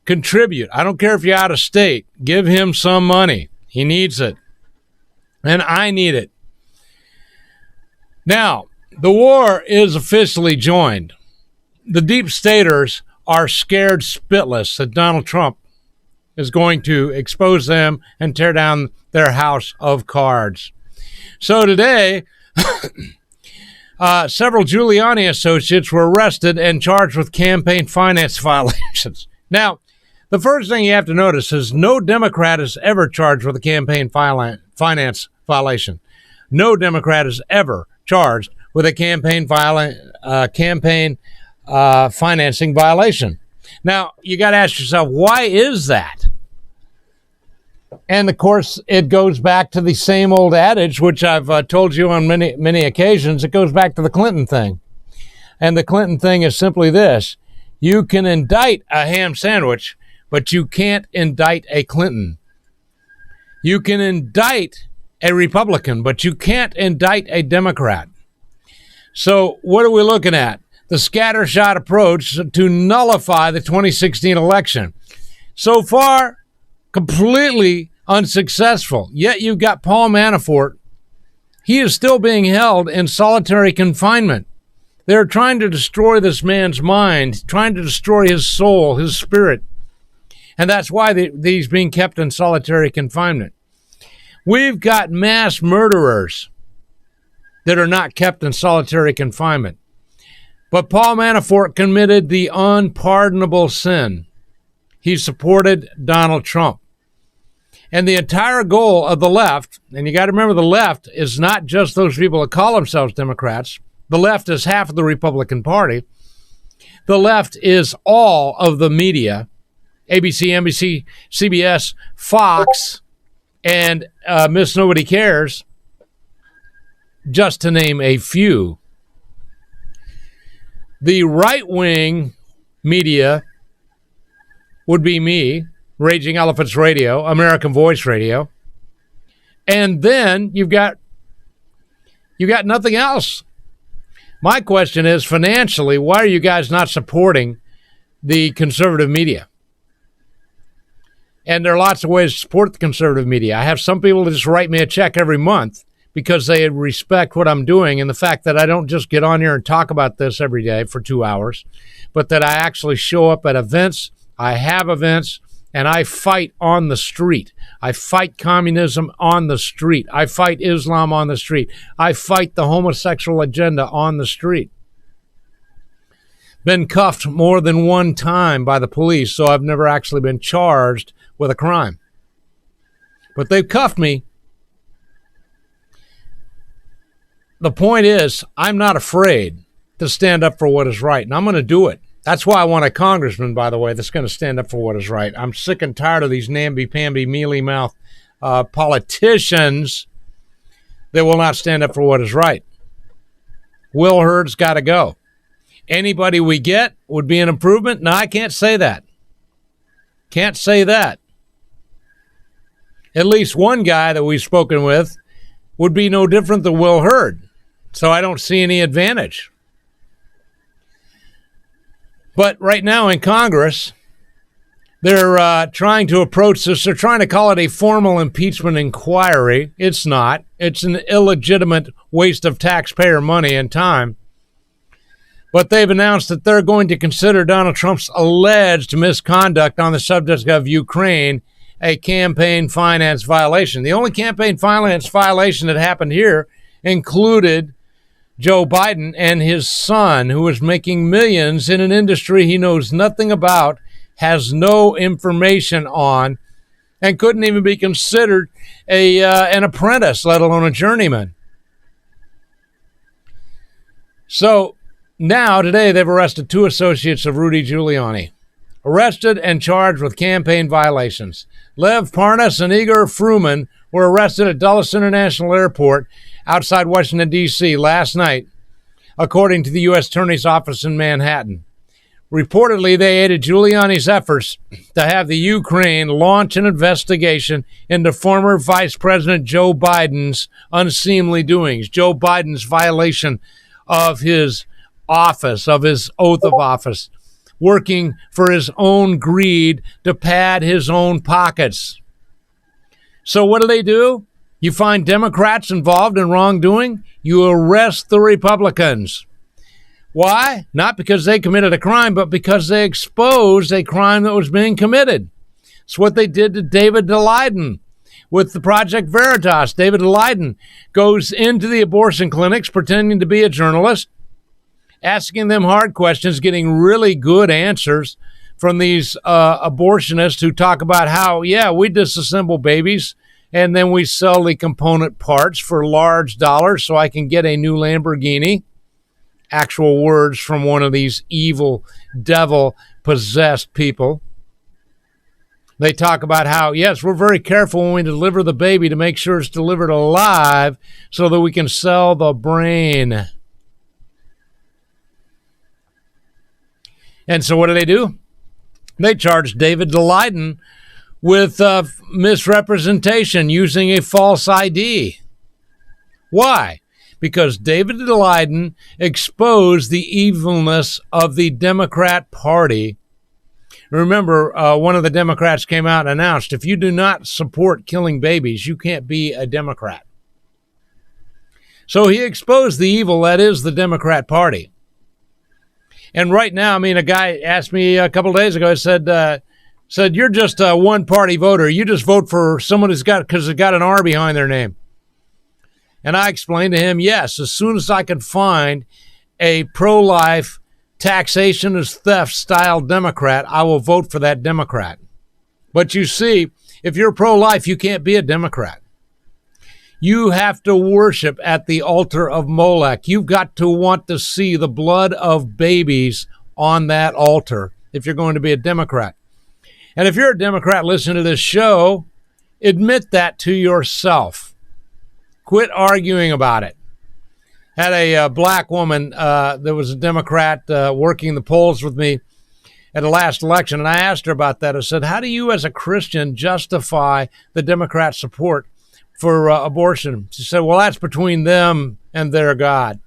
contribute. I don't care if you're out of state. Give him some money. He needs it. And I need it. Now, the war is officially joined. The deep staters are scared spitless that Donald Trump is going to expose them and tear down their house of cards. So today... several Giuliani associates were arrested and charged with campaign finance violations. Now, the first thing you have to notice is no Democrat is ever charged with a campaign finance violation. No Democrat is ever charged with a campaign financing violation. Now, you got to ask yourself, why is that? And, of course, it goes back to the same old adage, which I've told you on many occasions. It goes back to the Clinton thing. And the Clinton thing is simply this. You can indict a ham sandwich, but you can't indict a Clinton. You can indict a Republican, but you can't indict a Democrat. So what are we looking at? The scattershot approach to nullify the 2016 election. So far, completely unsuccessful. Yet you've got Paul Manafort. He is still being held in solitary confinement. They're trying to destroy this man's mind, trying to destroy his soul, his spirit. And that's why he's being kept in solitary confinement. We've got mass murderers that are not kept in solitary confinement. But Paul Manafort committed the unpardonable sin. He supported Donald Trump. And the entire goal of the left, and you got to remember the left is not just those people that call themselves Democrats. The left is half of the Republican Party. The left is all of the media, ABC, NBC, CBS, Fox, and Miss Nobody Cares, just to name a few. The right-wing media would be me, Raging Elephants Radio, American Voice Radio. And then you got nothing else. My question is, financially, why are you guys not supporting the conservative media? And there are lots of ways to support the conservative media. I have some people that just write me a check every month because they respect what I'm doing and the fact that I don't just get on here and talk about this every day for 2 hours, but that I actually show up at events. I have events, and I fight on the street. I fight communism on the street. I fight Islam on the street. I fight the homosexual agenda on the street. Been cuffed more than one time by the police, so I've never actually been charged with a crime. But they've cuffed me. The point is, I'm not afraid to stand up for what is right, and I'm going to do it. That's why I want a congressman, by the way, that's going to stand up for what is right. I'm sick and tired of these namby-pamby, mealy-mouth politicians that will not stand up for what is right. Will Hurd's got to go. Anybody we get would be an improvement? No, I can't say that. Can't say that. At least one guy that we've spoken with would be no different than Will Hurd. So I don't see any advantage. But right now in Congress, they're trying to approach this. They're trying to call it a formal impeachment inquiry. It's not. It's an illegitimate waste of taxpayer money and time. But they've announced that they're going to consider Donald Trump's alleged misconduct on the subject of Ukraine a campaign finance violation. The only campaign finance violation that happened here included Joe Biden and his son, who was making millions in an industry he knows nothing about, has no information on, and couldn't even be considered an apprentice, let alone a journeyman. So now, today, they've arrested 2 associates of Rudy Giuliani, arrested and charged with campaign violations. Lev Parnas and Igor Fruman were arrested at Dulles International Airport outside Washington, D.C. last night, according to the U.S. Attorney's Office in Manhattan. Reportedly, they aided Giuliani's efforts to have the Ukraine launch an investigation into former Vice President Joe Biden's unseemly doings, Joe Biden's violation of his office, of his oath of office, working for his own greed to pad his own pockets. So what do? You find Democrats involved in wrongdoing, you arrest the Republicans. Why? Not because they committed a crime, but because they exposed a crime that was being committed. It's what they did to David Daleiden with the Project Veritas. David Daleiden goes into the abortion clinics pretending to be a journalist, asking them hard questions, getting really good answers from these abortionists who talk about how, we disassemble babies and then we sell the component parts for large dollars so I can get a new Lamborghini. Actual words from one of these evil, devil-possessed people. They talk about how, yes, we're very careful when we deliver the baby to make sure it's delivered alive so that we can sell the brain. And so what do? They charged David Daleiden with misrepresentation using a false ID. Why? Because David Daleiden exposed the evilness of the Democrat Party. Remember, one of the Democrats came out and announced, if you do not support killing babies, you can't be a Democrat. So he exposed the evil that is the Democrat Party. And right now, a guy asked me a couple of days ago, said, you're just a one-party voter. You just vote for someone because it's got an R behind their name. And I explained to him, yes, as soon as I could find a pro-life, taxation is theft style Democrat, I will vote for that Democrat. But you see, if you're pro-life, you can't be a Democrat. You have to worship at the altar of Molech. You've got to want to see the blood of babies on that altar if you're going to be a Democrat. And if you're a Democrat listening to this show, admit that to yourself. Quit arguing about it. Had a black woman that was a Democrat working the polls with me at the last election, and I asked her about that. I said, how do you as a Christian justify the Democrat support for abortion? She said, well, that's between them and their God.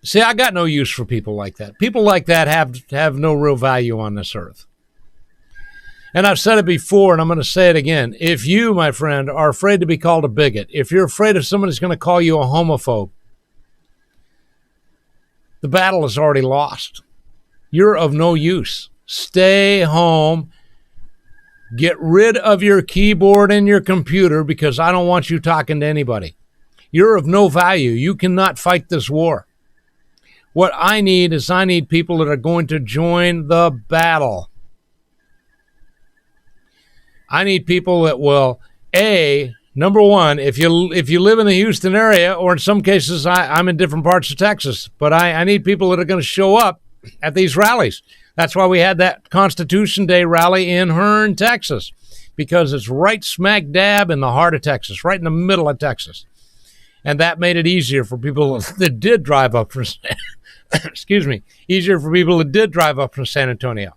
See, I got no use for people like that. People like that have no real value on this earth. And I've said it before, and I'm going to say it again. If you, my friend, are afraid to be called a bigot, if you're afraid of somebody's going to call you a homophobe, the battle is already lost. You're of no use. Stay home. Get rid of your keyboard and your computer because I don't want you talking to anybody. You're of no value. You cannot fight this war. What I need people that are going to join the battle. I need people that will, number one, if you live in the Houston area, or in some cases I'm in different parts of Texas, but I need people that are going to show up at these rallies. That's why we had that Constitution Day rally in Hearne, Texas, because it's right smack dab in the heart of Texas, right in the middle of Texas. And that made it easier for people that did drive up from excuse me, easier for people that did drive up from San Antonio,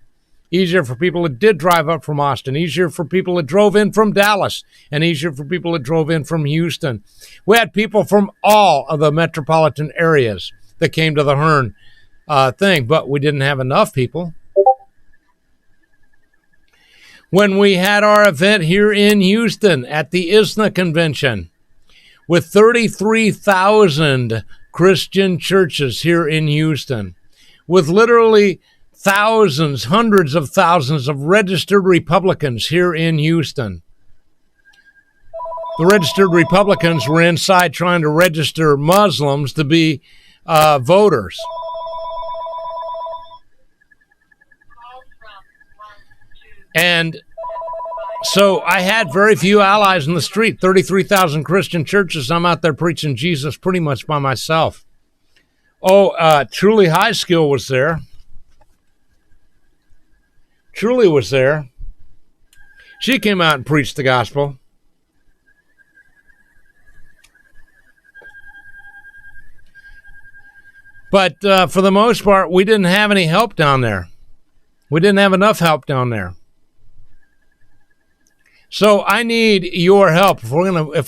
easier for people that did drive up from Austin, easier for people that drove in from Dallas, and easier for people that drove in from Houston. We had people from all of the metropolitan areas that came to the Hearn thing, but we didn't have enough people. When we had our event here in Houston at the ISNA convention with 33,000 Christian churches here in Houston, with literally thousands, hundreds of thousands of registered Republicans here in Houston. The registered Republicans were inside trying to register Muslims to be voters. And so I had very few allies in the street, 33,000 Christian churches. I'm out there preaching Jesus pretty much by myself. Truly High Skill was there. Truly was there. She came out and preached the gospel. But for the most part, we didn't have any help down there. We didn't have enough help down there. So I need your help if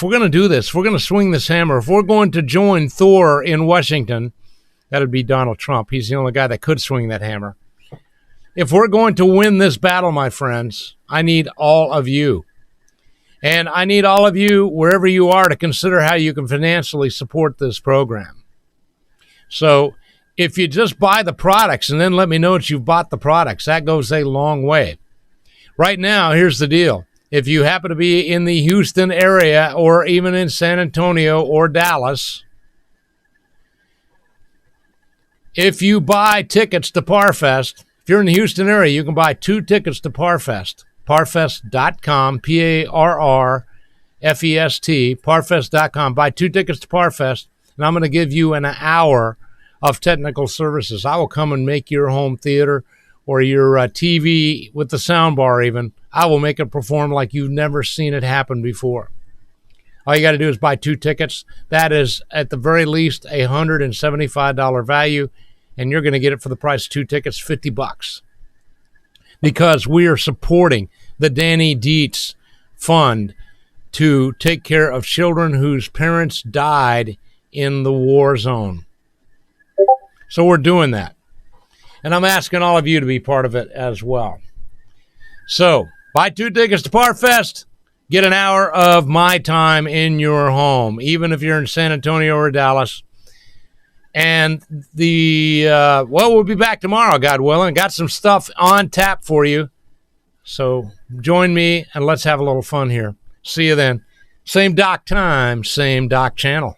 we're gonna do this. If we're gonna swing this hammer. If we're going to join Thor in Washington, that'd be Donald Trump. He's the only guy that could swing that hammer. If we're going to win this battle, my friends, I need all of you. And I need all of you, wherever you are, to consider how you can financially support this program. So if you just buy the products and then let me know that you've bought the products, that goes a long way. Right now, here's the deal. If you happen to be in the Houston area or even in San Antonio or Dallas, if you buy tickets to PARFest, if you're in the Houston area, you can buy 2 tickets to PARFest, parfest.com, PARRFEST, parfest.com. Buy 2 tickets to PARFest, and I'm going to give you an hour of technical services. I will come and make your home theater or your TV with the sound bar even. I will make it perform like you've never seen it happen before. All you got to do is buy 2 tickets. That is, at the very least, a $175 value, and you're going to get it for the price of 2 tickets, $50. Because we are supporting the Danny Dietz Fund to take care of children whose parents died in the war zone. So we're doing that. And I'm asking all of you to be part of it as well. So, buy 2 tickets to PARFest. Get an hour of my time in your home, even if you're in San Antonio or Dallas. And we'll be back tomorrow, God willing. Got some stuff on tap for you. So, join me and let's have a little fun here. See you then. Same doc time, same doc channel.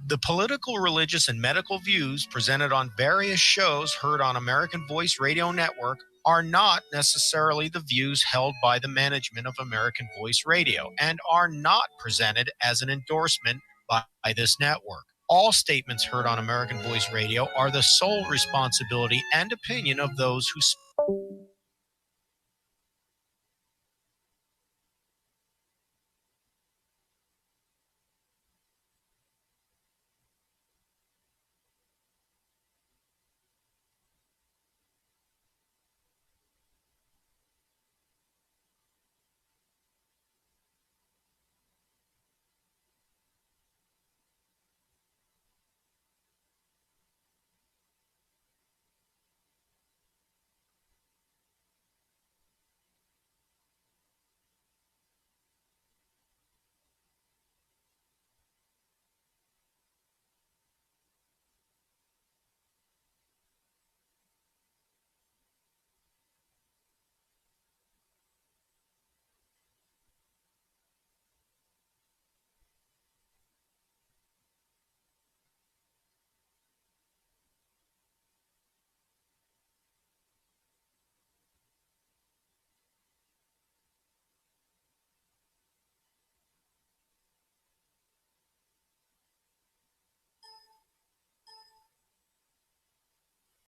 The political, religious, and medical views presented on various shows heard on American Voice Radio Network are not necessarily the views held by the management of American Voice Radio and are not presented as an endorsement by this network. All statements heard on American Voice Radio are the sole responsibility and opinion of those who speak